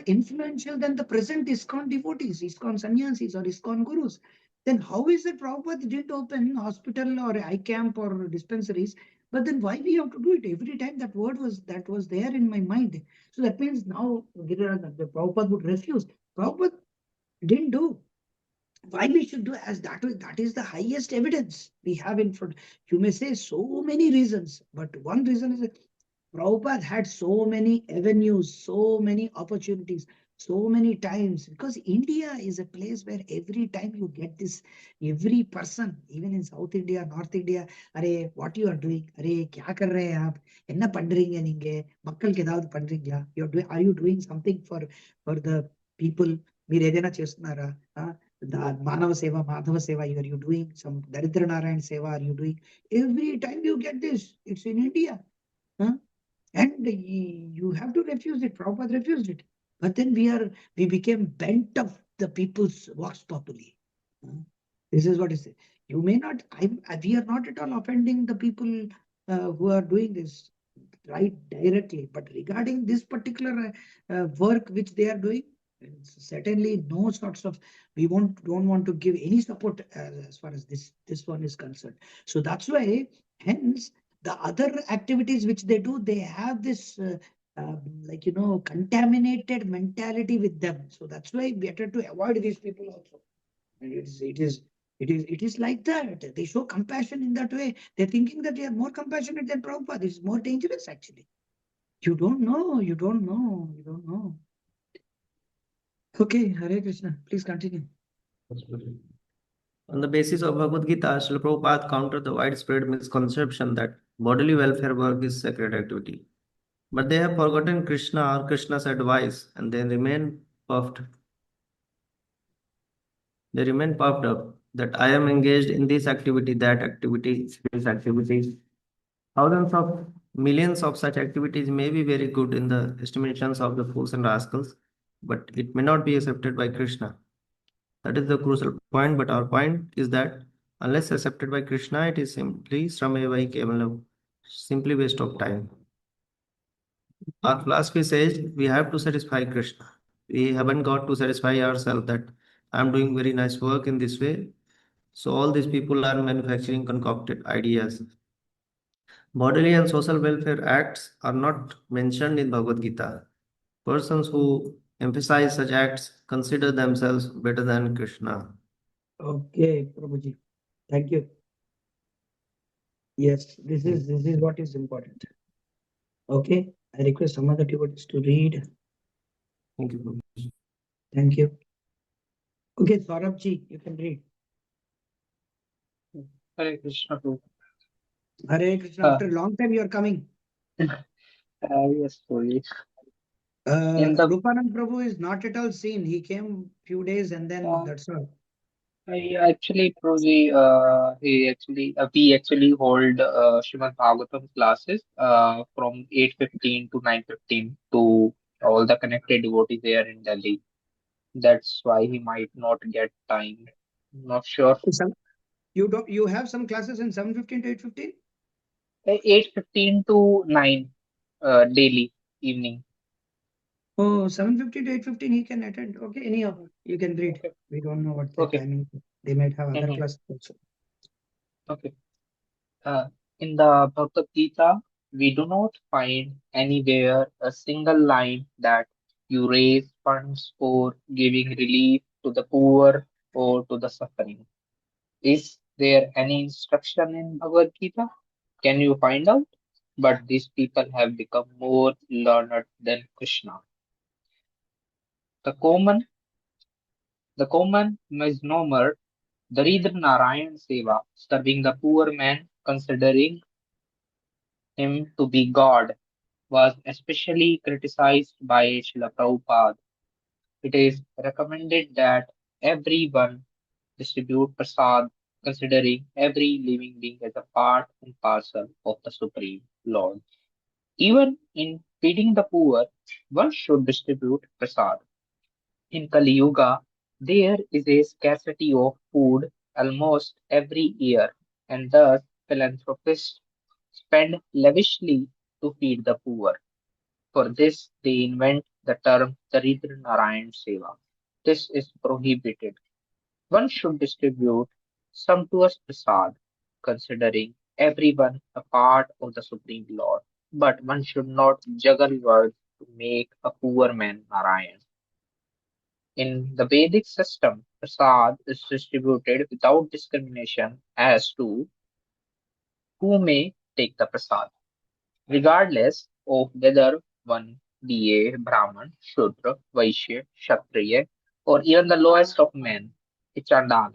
influential than the present ISKCON devotees, ISKCON sannyasis or ISKCON gurus. Then how is it Prabhupada didn't open hospital or eye camp or dispensaries? But then why we have to do it every time? That was there in my mind. So that means now the Prabhupada would refuse. Prabhupada didn't do. Why we should do as that is the highest evidence we have in front. You may say so many reasons, but one reason is that Prabhupada had so many avenues, so many opportunities, so many times, because India is a place where every time you get this, every person, even in South India, North India, Are, what you are doing? Are, kya kar rahe hai aap? Enna pandringa ninge? Makkalki edavadu pandringa? Are you doing something for the people? Meer edena chestunara? The Manava Seva, Madhava Seva, are you doing? Some Daridra Narayan Seva, are you doing? Every time you get this, it's in India. Huh? And you have to refuse it. Prabhupada refused it. But then we became bent of the people's vox populi. This is what is it. You may not, we are not at all offending the people who are doing this right directly. But regarding this particular work which they are doing, certainly no sorts of, don't want to give any support as far as this one is concerned. So that's why, hence, The other activities which they do, they have this like, contaminated mentality with them. So that's why better to avoid these people also. And it is like that. They show compassion in that way. They're thinking that they are more compassionate than Prabhupada. This is more dangerous actually. You don't know. You don't know. You don't know. Okay, Hare Krishna. Please continue. On the basis of Bhagavad Gita, Srila Prabhupada countered the widespread misconception that bodily welfare work is sacred activity. But they have forgotten Krishna or Krishna's advice and they remain puffed. They remain puffed up that I am engaged in this activity, that activity, this activity. Thousands of millions of such activities may be very good in the estimations of the fools and rascals, but it may not be accepted by Krishna. That is the crucial point, but our point is that unless accepted by Krishna, it is simply Sramevai Kevalam, simply waste of time. Our philosophy says we have to satisfy Krishna. We haven't got to satisfy ourselves that I'm doing very nice work in this way. So all these people are manufacturing concocted ideas. Bodily and social welfare acts are not mentioned in Bhagavad Gita. Persons who emphasize such acts consider themselves better than Krishna. Okay, Prabhuji. Thank you. Yes, this is what is important. Okay, I request some other devotees to read. Thank you, Prabhuji. Thank you. Okay, Saurabh-ji, you can read. Hare Krishna Prabhu. Hare Krishna. After a long time, you are coming. Yes, Prabhuji. In the Rupanand Prabhu is not at all seen. He came few days and then uh, that's all. actually, Prabhuji, we actually hold Srimad Bhagavatam classes from 8:15 to 9:15 to all the connected devotees there in Delhi. That's why he might not get time. Not sure. You have some classes in 7:15 to 8:15? 8:15 to 9 daily evening. Oh, 7:15 to 8:15 he can attend. Okay, anyhow, you can read. Okay. We don't know what the Okay. timing. They might have other Mhm. classes also. Okay. In the Bhagavad Gita, we do not find anywhere a single line that you raise funds for giving relief to the poor or to the suffering. Is there any instruction in Bhagavad Gita? Can you find out? But these people have become more learned than Krishna. The common, the common misnomer, Daridra Narayan Seva, serving the poor man, considering him to be God, was especially criticized by Srila Prabhupada. It is recommended that everyone distribute prasad, considering every living being as a part and parcel of the Supreme Lord. Even in feeding the poor, one should distribute prasad. In Kali Yuga, there is a scarcity of food almost every year, and thus philanthropists spend lavishly to feed the poor. For this, they invent the term Daridra Narayan Seva. This is prohibited. One should distribute sumptuous prasad, considering everyone a part of the Supreme Lord. But one should not juggle words to make a poor man Narayan. In the Vedic system, prasad is distributed without discrimination as to who may take the prasad, regardless of whether one be a Brahman, Shudra, Vaishya, Kshatriya, or even the lowest of men, a Chandal.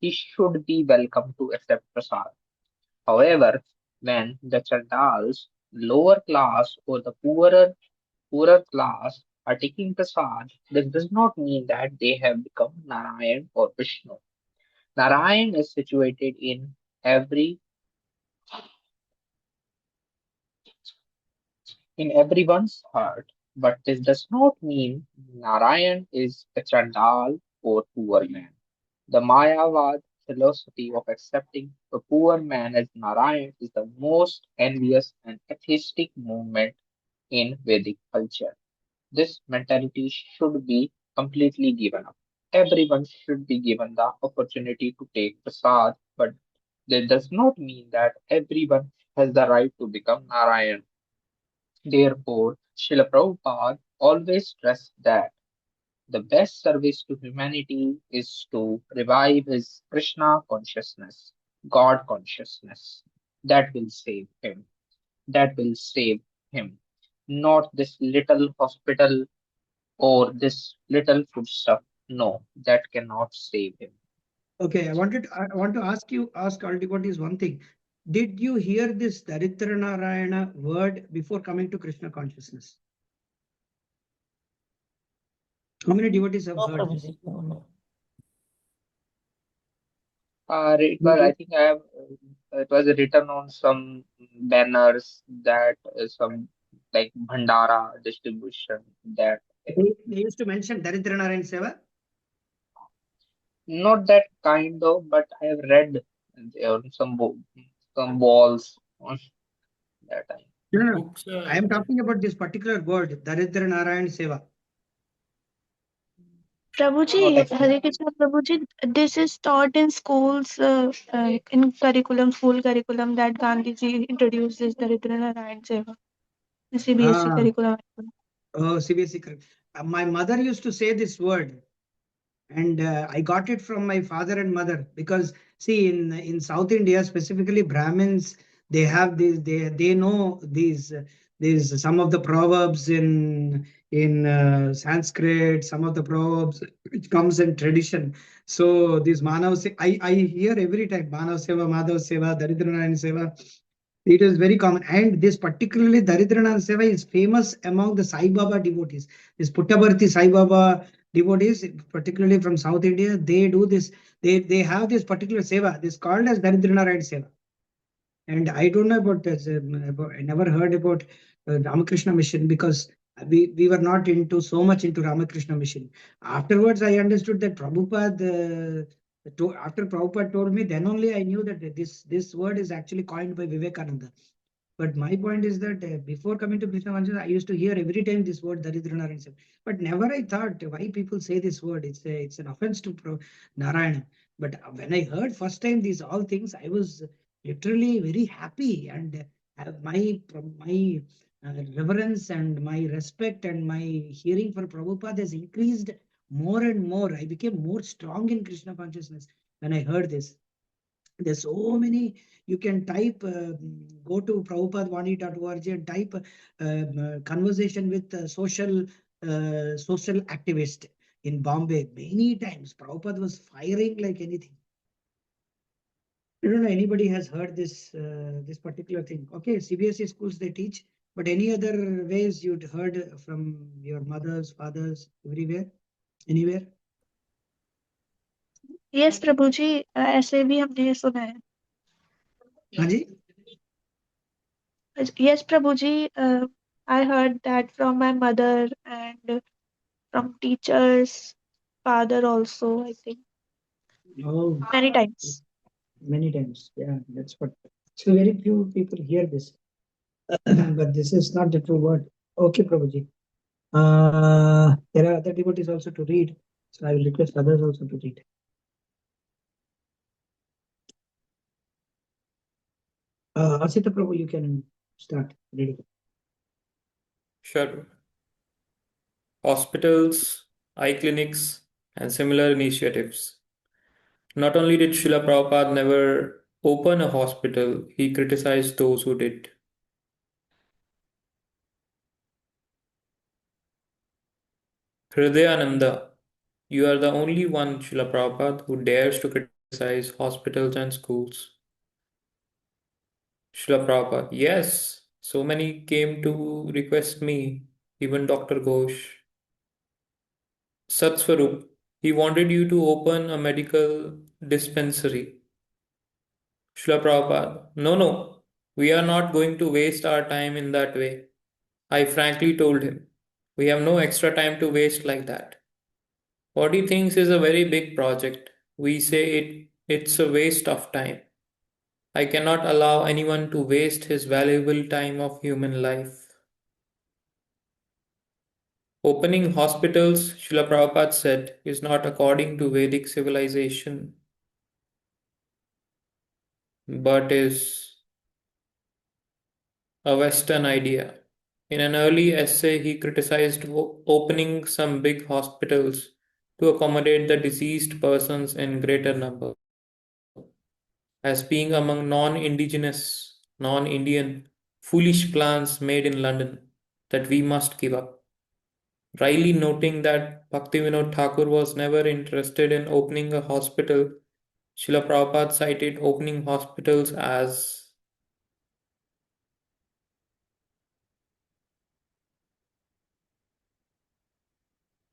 He should be welcome to accept prasad. However, when the Chandals, lower class or the poorer class are taking prasad, this does not mean that they have become Narayan or Vishnu. Narayan is situated in everyone's heart, but this does not mean Narayan is a Chandal or poor man. The Mayavad philosophy of accepting a poor man as Narayan is the most envious and atheistic movement in Vedic culture. This mentality should be completely given up. Everyone should be given the opportunity to take prasad, but that does not mean that everyone has the right to become Narayan. Therefore, Srila Prabhupada always stressed that the best service to humanity is to revive his Krishna consciousness, God consciousness. That will save him. That will save him. Not this little hospital or this little foodstuff. No, that cannot save him. Okay, I want to ask all devotees one thing. Did you hear this Daritra Narayana word before coming to Krishna consciousness? How many devotees have No, heard this? Prabhuji. No, no. It was, I think I have, it was written on some banners that some like Bhandara distribution that They used to mention Daritra Narayan Seva. not that kind of, but I have read some walls on that time. No, no. Books, I am talking about this particular word, Daritra Narayan Seva. Prabhuji, Not actually. Hare Krishna Prabhuji, this is taught in schools, in curriculum, school curriculum that Gandhiji introduced this Daridra Narayan Seva, the CBSE Ah, curriculum. oh, CBSE. Correct. My mother used to say this word, and I got it from my father and mother because see in South India, specifically Brahmins, they have these they know these some of the proverbs in Sanskrit, some of the proverbs which comes in tradition. So this I hear every time Manav Seva, Madhav Seva, Daridranarayan Seva. It is very common, and this particularly Daridranarayan Seva is famous among the Sai Baba devotees. This Puttaparthi Sai Baba devotees, particularly from South India, they do this. They have this particular seva. This called as Daridranarayan Seva. And I don't know about this. I never heard about Ramakrishna Mission because we were not into so much into Ramakrishna Mission. Afterwards, I understood that Prabhupada. After Prabhupada told me, then only I knew that this word is actually coined by Vivekananda. But my point is that before coming to Krishna consciousness, I used to hear every time this word Daridra Narayana. But never I thought why people say this word. It's an offense to Narayana. But when I heard first time these all things, I was literally very happy, and my reverence and my respect and my hearing for Prabhupada has increased more and more. I became more strong in Krishna consciousness when I heard this. There's so many. You can type, go to prabhupadvani.org and type conversation with social activist in Bombay. Many times Prabhupada was firing like anything. I don't know anybody has heard this particular thing. Okay, CBSE schools they teach, but any other ways you'd heard from your mothers, fathers, everywhere, anywhere? Yes, Prabhuji, ऐसे भी हमने सुना है. हाँ जी? Yes, Prabhuji, I heard that from my mother and from teachers, father also, I think, Oh, many times. many times. Yeah, that's what. So very few people hear this. But this is not the true word. Okay, Prabhuji. There are other devotees also to read, so I will request others also to read. Asita Prabhu, you can start reading. Sure. Hospitals, eye clinics, and similar initiatives. Not only did Srila Prabhupada never open a hospital, he criticized those who did. Hridayananda, you are the only one, Srila Prabhupada, who dares to criticize hospitals and schools. Srila Prabhupada, yes, so many came to request me, even Dr. Ghosh. Satsvarup, he wanted you to open a medical dispensary. Srila Prabhupada, no, we are not going to waste our time in that way. I frankly told him, we have no extra time to waste like that. What he thinks is a very big project. We say it's a waste of time. I cannot allow anyone to waste his valuable time of human life. Opening hospitals, Srila Prabhupada said, is not according to Vedic civilization, but is a Western idea. In an early essay, he criticized opening some big hospitals to accommodate the deceased persons in greater number as being among non-indigenous, non-Indian, foolish plans made in London that we must give up. Wryly noting that Bhaktivinoda Thakur was never interested in opening a hospital, Srila Prabhupada cited opening hospitals as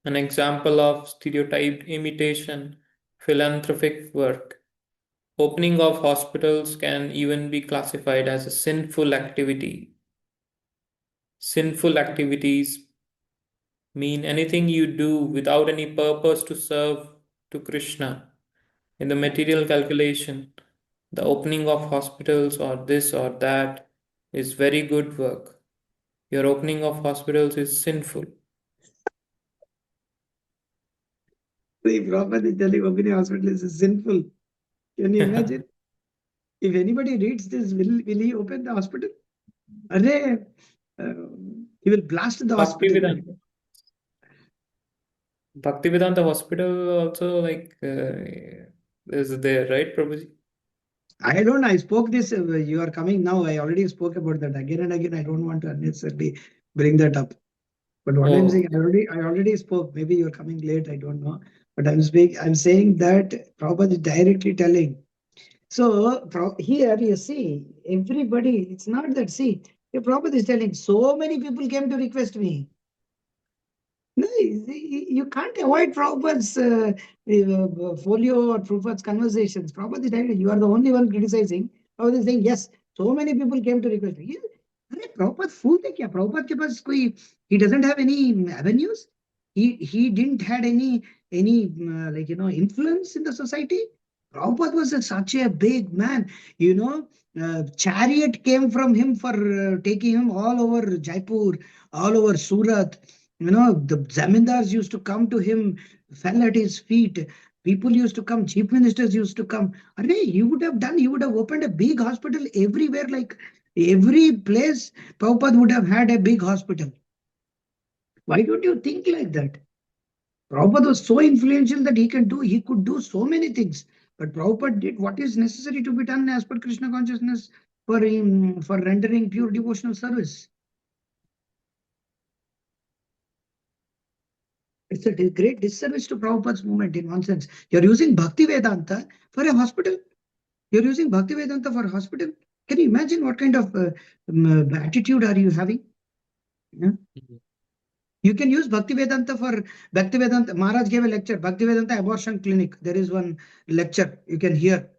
an example of stereotyped imitation, philanthropic work. Opening of hospitals can even be classified as a sinful activity. Sinful activities mean anything you do without any purpose to serve to Krishna. In the material calculation, the opening of hospitals or this or that is very good work. Your opening of hospitals is sinful. See, Prabhupada is telling opening hospital is sinful. Can you imagine? If anybody reads this, will he open the hospital? Arre, he will blast the hospital. Bhaktivedanta Hospital also is there, right, Prabhuji? I don't know. I spoke this. You are coming now. I already spoke about that again and again. I don't want to unnecessarily bring that up. But what I'm saying, I already spoke. Maybe you're coming late. I don't know. But I'm saying that Prabhupada is directly telling. So here you see, everybody. It's not that. See, Prabhupada is telling. So many people came to request me. No, you can't avoid Prabhupada's folio or Prabhupada's conversations. Prabhupada is telling you are the only one criticizing. Prabhupada is saying, yes, so many people came to request me. अरे Prabhupada fool थे क्या? Prabhupada के पास कोई, he doesn't have any avenues. He didn't had any influence in the society. Prabhupada was such a big man. Chariot came from him for taking him all over Jaipur, all over Surat. The zamindars used to come to him, fell at his feet. People used to come, chief ministers used to come. He would have opened a big hospital everywhere, like every place. Prabhupada would have had a big hospital. Why don't you think like that? Prabhupada was so influential that he could do so many things. But Prabhupada did what is necessary to be done as per Krishna consciousness for rendering pure devotional service. It's a great disservice to Prabhupada's movement in one sense. You're using Bhakti Vedanta for a hospital. You're using Bhakti Vedanta for a hospital. Can you imagine what kind of attitude are you having? Yeah? You can use Bhakti Vedanta for Bhakti Vedanta. Maharaj gave a lecture, Bhakti Vedanta Abortion Clinic. There is one lecture you can hear.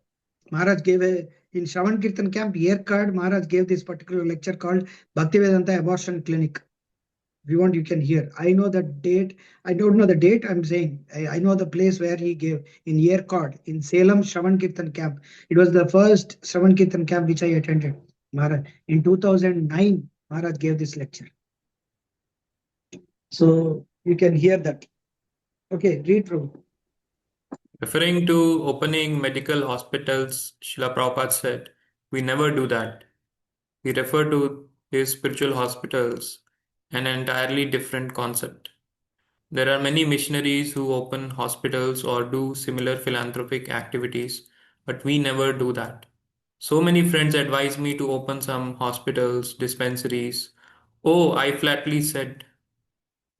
Maharaj gave in Shravan Kirtan camp, year card, Maharaj gave this particular lecture called Bhakti Vedanta Abortion Clinic. If you want, you can hear. I know the date. I don't know the date. I'm saying I know the place where he gave in Yerkod in Salem Shravan Kirtan camp. It was the first Shravan Kirtan camp which I attended. Maharaj in 2009, Maharaj gave this lecture. So you can hear that. Okay, read through. Referring to opening medical hospitals, Srila Prabhupada said, "We never do that." We refer to his spiritual hospitals, an entirely different concept. There are many missionaries who open hospitals or do similar philanthropic activities, but we never do that. So many friends advise me to open some hospitals, dispensaries. Oh, I flatly said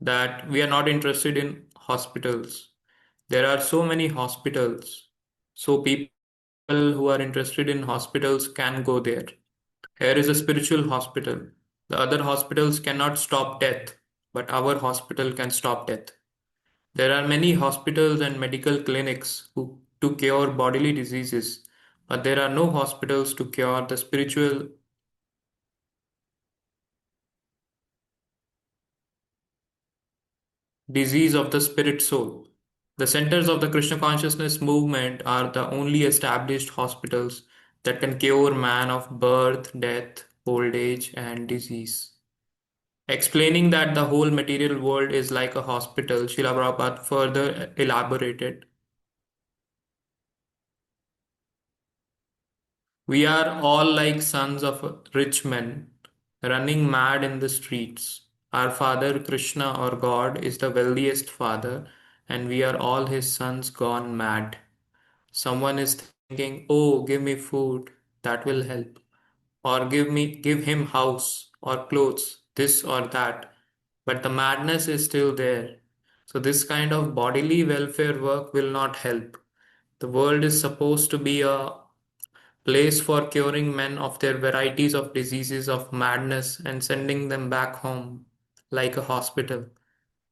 that we are not interested in hospitals. There are so many hospitals, so people who are interested in hospitals can go there. Here is a spiritual hospital. The other hospitals cannot stop death, but our hospital can stop death. There are many hospitals and medical clinics to cure bodily diseases, but there are no hospitals to cure the spiritual disease of the spirit soul. The centers of the Krishna consciousness movement are the only established hospitals that can cure man of birth, death, old age, and disease. Explaining that the whole material world is like a hospital, Srila Prabhupada further elaborated. We are all like sons of rich men. running mad in the streets. Our father Krishna or God is the wealthiest father, and we are all his sons gone mad. Someone is thinking, oh, give me food, that will help. Or give him house or clothes, this or that. But the madness is still there. So this kind of bodily welfare work will not help. The world is supposed to be a place for curing men of their varieties of diseases of madness and sending them back home like a hospital.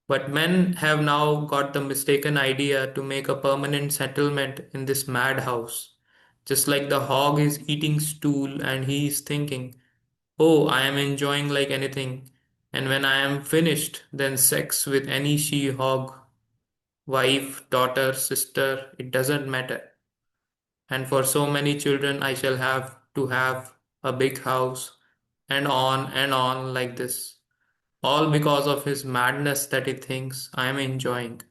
But men have now got the mistaken idea to make a permanent settlement in this madhouse. Just like the hog is eating stool and he is thinking, oh, I am enjoying like anything. And when I am finished, then sex with any she hog, wife, daughter, sister, it doesn't matter. And for so many children, I shall have to have a big house, and on like this. All because of his madness that he thinks I am enjoying.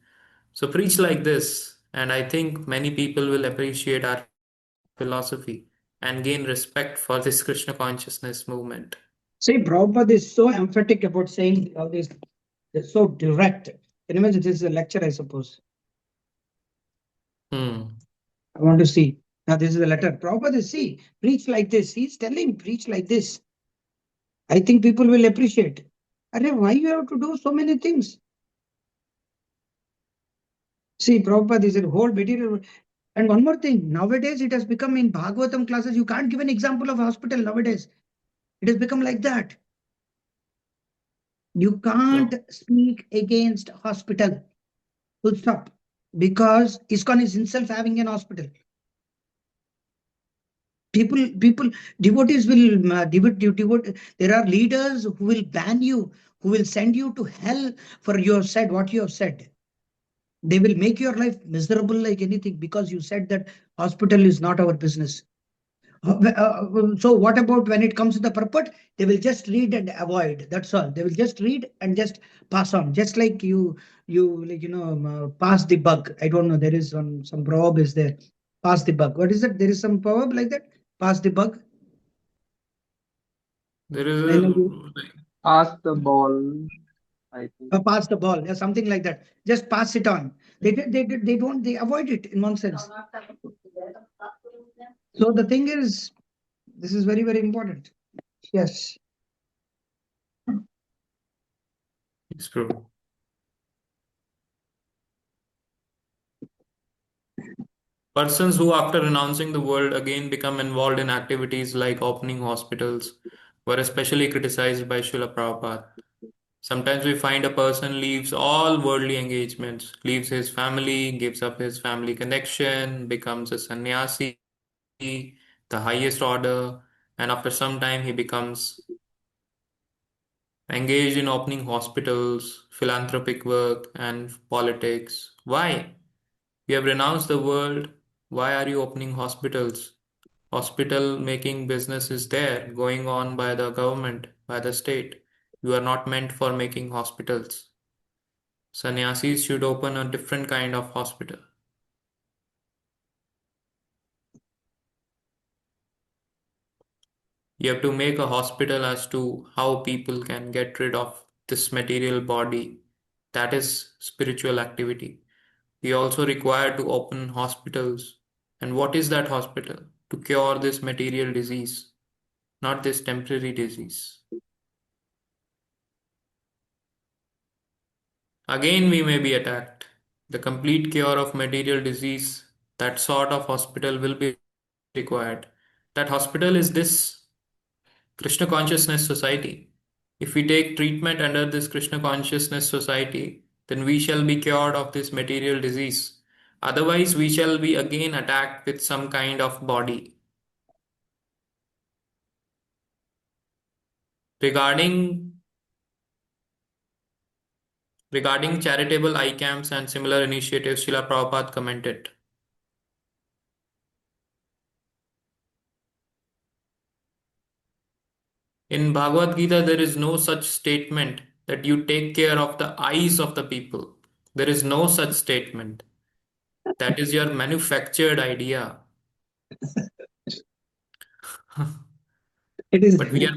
So preach like this, and I think many people will appreciate our philosophy and gain respect for this Krishna consciousness movement. See, Prabhupada is so emphatic about saying all this. They're so direct. Can you imagine? This is a lecture, I suppose. Hmm. I want to see. Now, this is a letter. Prabhupada, see, preach like this. He's telling, preach like this. I think people will appreciate. Arre, why you have to do so many things? See, Prabhupada is a whole material. And one more thing, nowadays it has become in Bhagavatam classes, you can't give an example of a hospital nowadays. It has become like that. You can't speak against hospital. Full stop. Because ISKCON is himself having an hospital. Devotees will devote. There are leaders who will ban you, who will send you to hell for your said what you have said. They will make your life miserable like anything because you said that hospital is not our business. So what about when it comes to the purport? They will just read and avoid. That's all. They will just read and just pass on. Just like you like pass the bug. I don't know. There is some proverb is there. Pass the bug. What is it? There is some proverb like that. Pass the bug. There is I know Ask the ball, I think. pass the ball. Yeah, something like that. Just pass it on. They don't. They avoid it in one sense. So the thing is, this is very very important. Yes. It's true. Persons who, after renouncing the world, again become involved in activities like opening hospitals were especially criticized by Srila Prabhupada. Sometimes we find a person leaves all worldly engagements, leaves his family, gives up his family connection, becomes a sannyasi, the highest order, and after some time he becomes engaged in opening hospitals, philanthropic work, and politics. Why? You have renounced the world. Why are you opening hospitals? Hospital making business is there, going on by the government, by the state. You are not meant for making hospitals. Sannyasis should open a different kind of hospital. You have to make a hospital as to how people can get rid of this material body. That is spiritual activity. We also require to open hospitals. And what is that hospital? To cure this material disease, not this temporary disease. Again, we may be attacked. The complete cure of material disease, that sort of hospital will be required. That hospital is this Krishna Consciousness Society. If we take treatment under this Krishna Consciousness Society, then we shall be cured of this material disease. Otherwise, we shall be again attacked with some kind of body. Regarding charitable eye camps and similar initiatives, Srila Prabhupada commented. In Bhagavad Gita, there is no such statement that you take care of the eyes of the people. There is no such statement. That is your manufactured idea. It is. But we are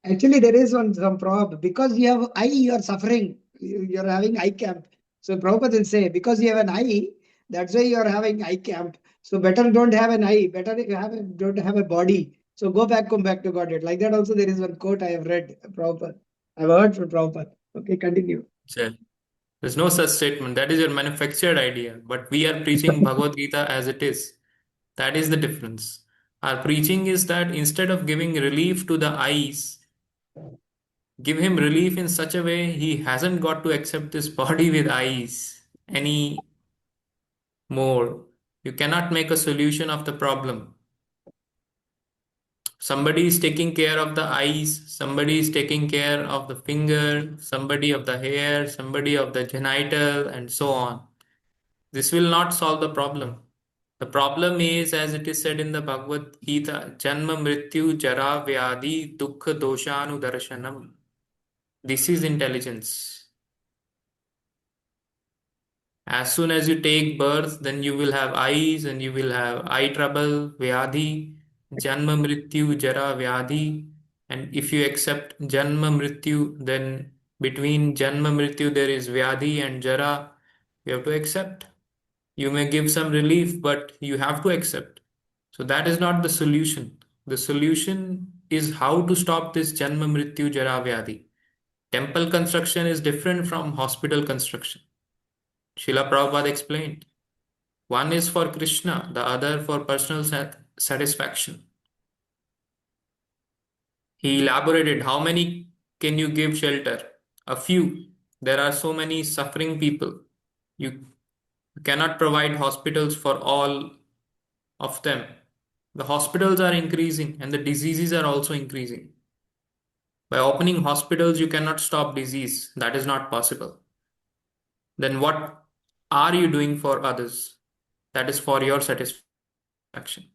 Actually, there is some problem. Because you have eye, you are suffering. You're having eye camp. So Prabhupada will say, because you have an eye, that's why you are having eye camp. So better don't have an eye. Better you don't have a body. So come back to Godhead. Like that also there is one quote I have read, Prabhupada. I've heard from Prabhupada. Okay, continue. Sure. There's no such statement. That is your manufactured idea. But we are preaching Bhagavad Gita as it is. That is the difference. Our preaching is that instead of giving relief to the eyes, give him relief in such a way he hasn't got to accept this body with eyes any more. You cannot make a solution of the problem. Somebody is taking care of the eyes, somebody is taking care of the finger, somebody of the hair, somebody of the genital, and so on. This will not solve the problem. The problem is, as it is said in the Bhagavad Gita, Janma Mrityu Jara Vyadi Dukkha Doshanu Darshanam. This is intelligence. As soon as you take birth, then you will have eyes and you will have eye trouble, Vyadhi, Janma Mrityu Jara Vyadhi. And if you accept Janma Mrityu, then between Janma Mrityu there is Vyadhi and Jara. You have to accept. You may give some relief, but you have to accept. So that is not the solution. The solution is how to stop this Janma Mrityu Jara Vyadhi. Temple construction is different from hospital construction. Srila Prabhupada explained. One is for Krishna, the other for personal satisfaction. He elaborated, how many can you give shelter? A few. There are so many suffering people. You cannot provide hospitals for all of them. The hospitals are increasing and the diseases are also increasing. By opening hospitals, you cannot stop disease. That is not possible. Then what are you doing for others? That is for your satisfaction.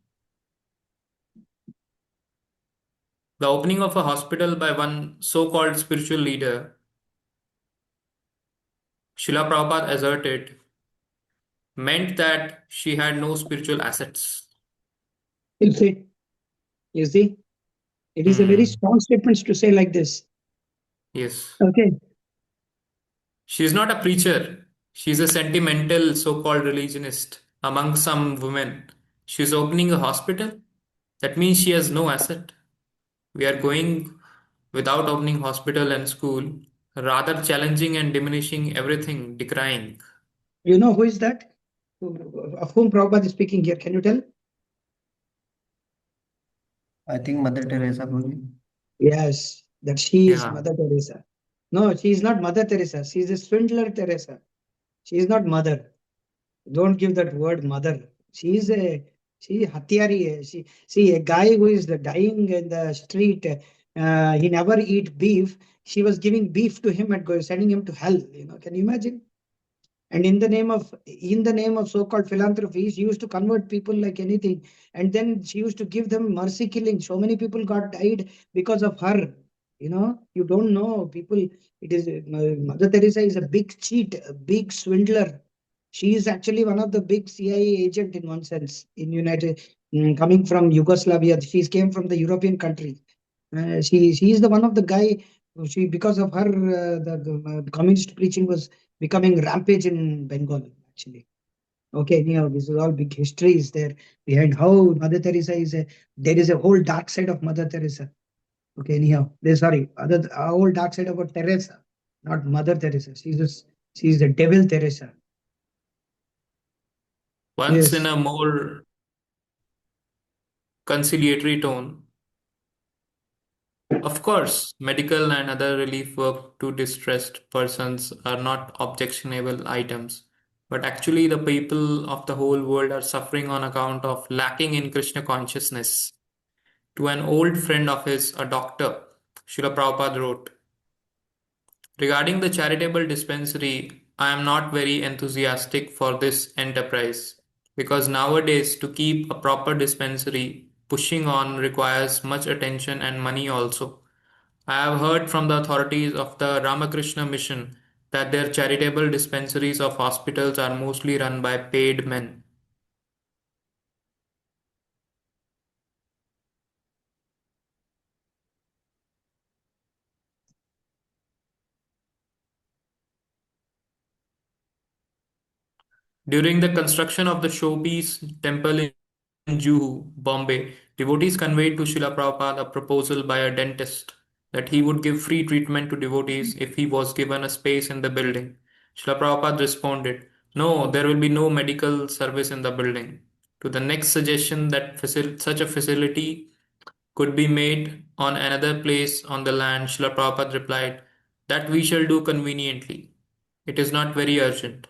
The opening of a hospital by one so-called spiritual leader, Srila Prabhupada asserted, meant that she had no spiritual assets. You see, it is a very Hmm. strong statement to say like this. Yes. Okay. She is not a preacher. She is a sentimental so-called religionist among some women. She is opening a hospital. That means she has no asset. We are going without opening hospital and school, rather challenging and diminishing everything, decrying. You know who is that? Of whom Prabhupada is speaking here? Can you tell? I think Mother Teresa Prabhuji. Yes, that she is Yeah. Mother Teresa. No, she is not Mother Teresa. She is a swindler Teresa. She is not mother. Don't give that word mother. She is Hatyari. She see a guy who is dying in the street. He never eat beef. She was giving beef to him and sending him to hell. Can you imagine? And in the name of so-called philanthropy, she used to convert people like anything. And then she used to give them mercy killing. So many people got died because of her. You don't know people. It is Mother Teresa is a big cheat, a big swindler. She is actually one of the big CIA agent in one sense in coming from Yugoslavia. She came from the European country. She is the one of the guy. She because of her the communist preaching was becoming rampage in Bengal, actually. Okay, anyhow, this is all big histories there behind how Mother Teresa there is a whole dark side of Mother Teresa. Okay, anyhow, a whole dark side about Teresa, not Mother Teresa. She's the devil Teresa. Once in Yes. a more conciliatory tone, of course, medical and other relief work to distressed persons are not objectionable items, but actually the people of the whole world are suffering on account of lacking in Krishna consciousness. To an old friend of his, a doctor, Srila Prabhupada wrote, regarding the charitable dispensary, I am not very enthusiastic for this enterprise because nowadays to keep a proper dispensary pushing on requires much attention and money also. I have heard from the authorities of the Ramakrishna Mission that their charitable dispensaries of hospitals are mostly run by paid men. During the construction of the showpiece temple in Juhu, Bombay, devotees conveyed to Srila Prabhupada a proposal by a dentist that he would give free treatment to devotees if he was given a space in the building. Srila Prabhupada responded, "No, there will be no medical service in the building." To the next suggestion that such a facility could be made on another place on the land, Srila Prabhupada replied, "That we shall do conveniently. It is not very urgent.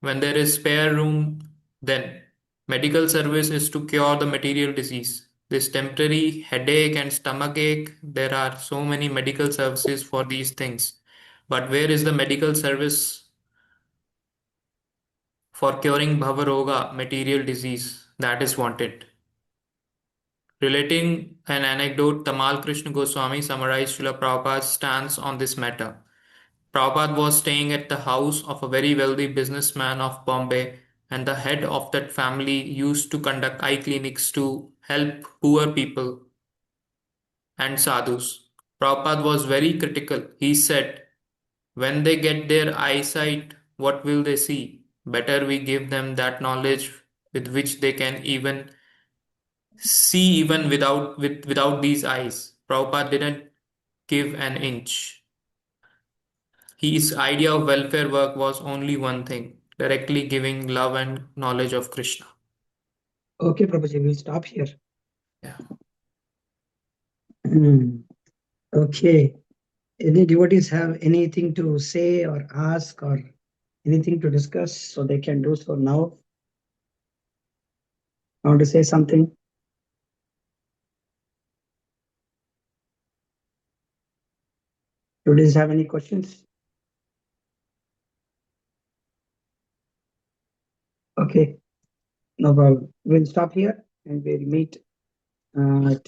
When there is spare room, then medical service is to cure the material disease. This temporary headache and stomach ache, there are so many medical services for these things. But where is the medical service for curing Bhavaroga, material disease, that is wanted?" Relating an anecdote, Tamal Krishna Goswami summarized Srila Prabhupada's stance on this matter. Prabhupada was staying at the house of a very wealthy businessman of Bombay, and the head of that family used to conduct eye clinics to help poor people and sadhus. Prabhupada was very critical. He said, "When they get their eyesight, what will they see? Better we give them that knowledge with which they can even see even without these eyes." Prabhupada didn't give an inch. His idea of welfare work was only one thing, directly giving love and knowledge of Krishna. Okay, Prabhuji, we'll stop here. Yeah. Okay. Any devotees have anything to say or ask or anything to discuss, so they can do so now? I want to say something. Devotees have any questions? Okay, no problem. We'll stop here and we'll meet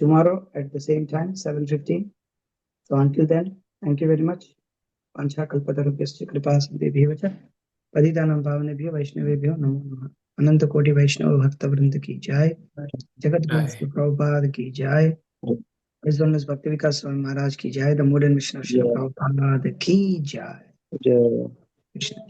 tomorrow at the same time, 7:15. So until then, thank you very much. Vanchakalpatarubhyascha kripasindebhyo च पतितानां पावनेभ्यो वैष्णवेभ्यो नमो नमः। अनंत कोटि वैष्णव भक्त वृंद की जय। जगत गुरु श्री प्रभुपाद की जय। His Holiness Bhakti Vikas Swami Maharaj ki jai. The Modern Mission of Srila Prabhupada ki jai. Jai Krishna.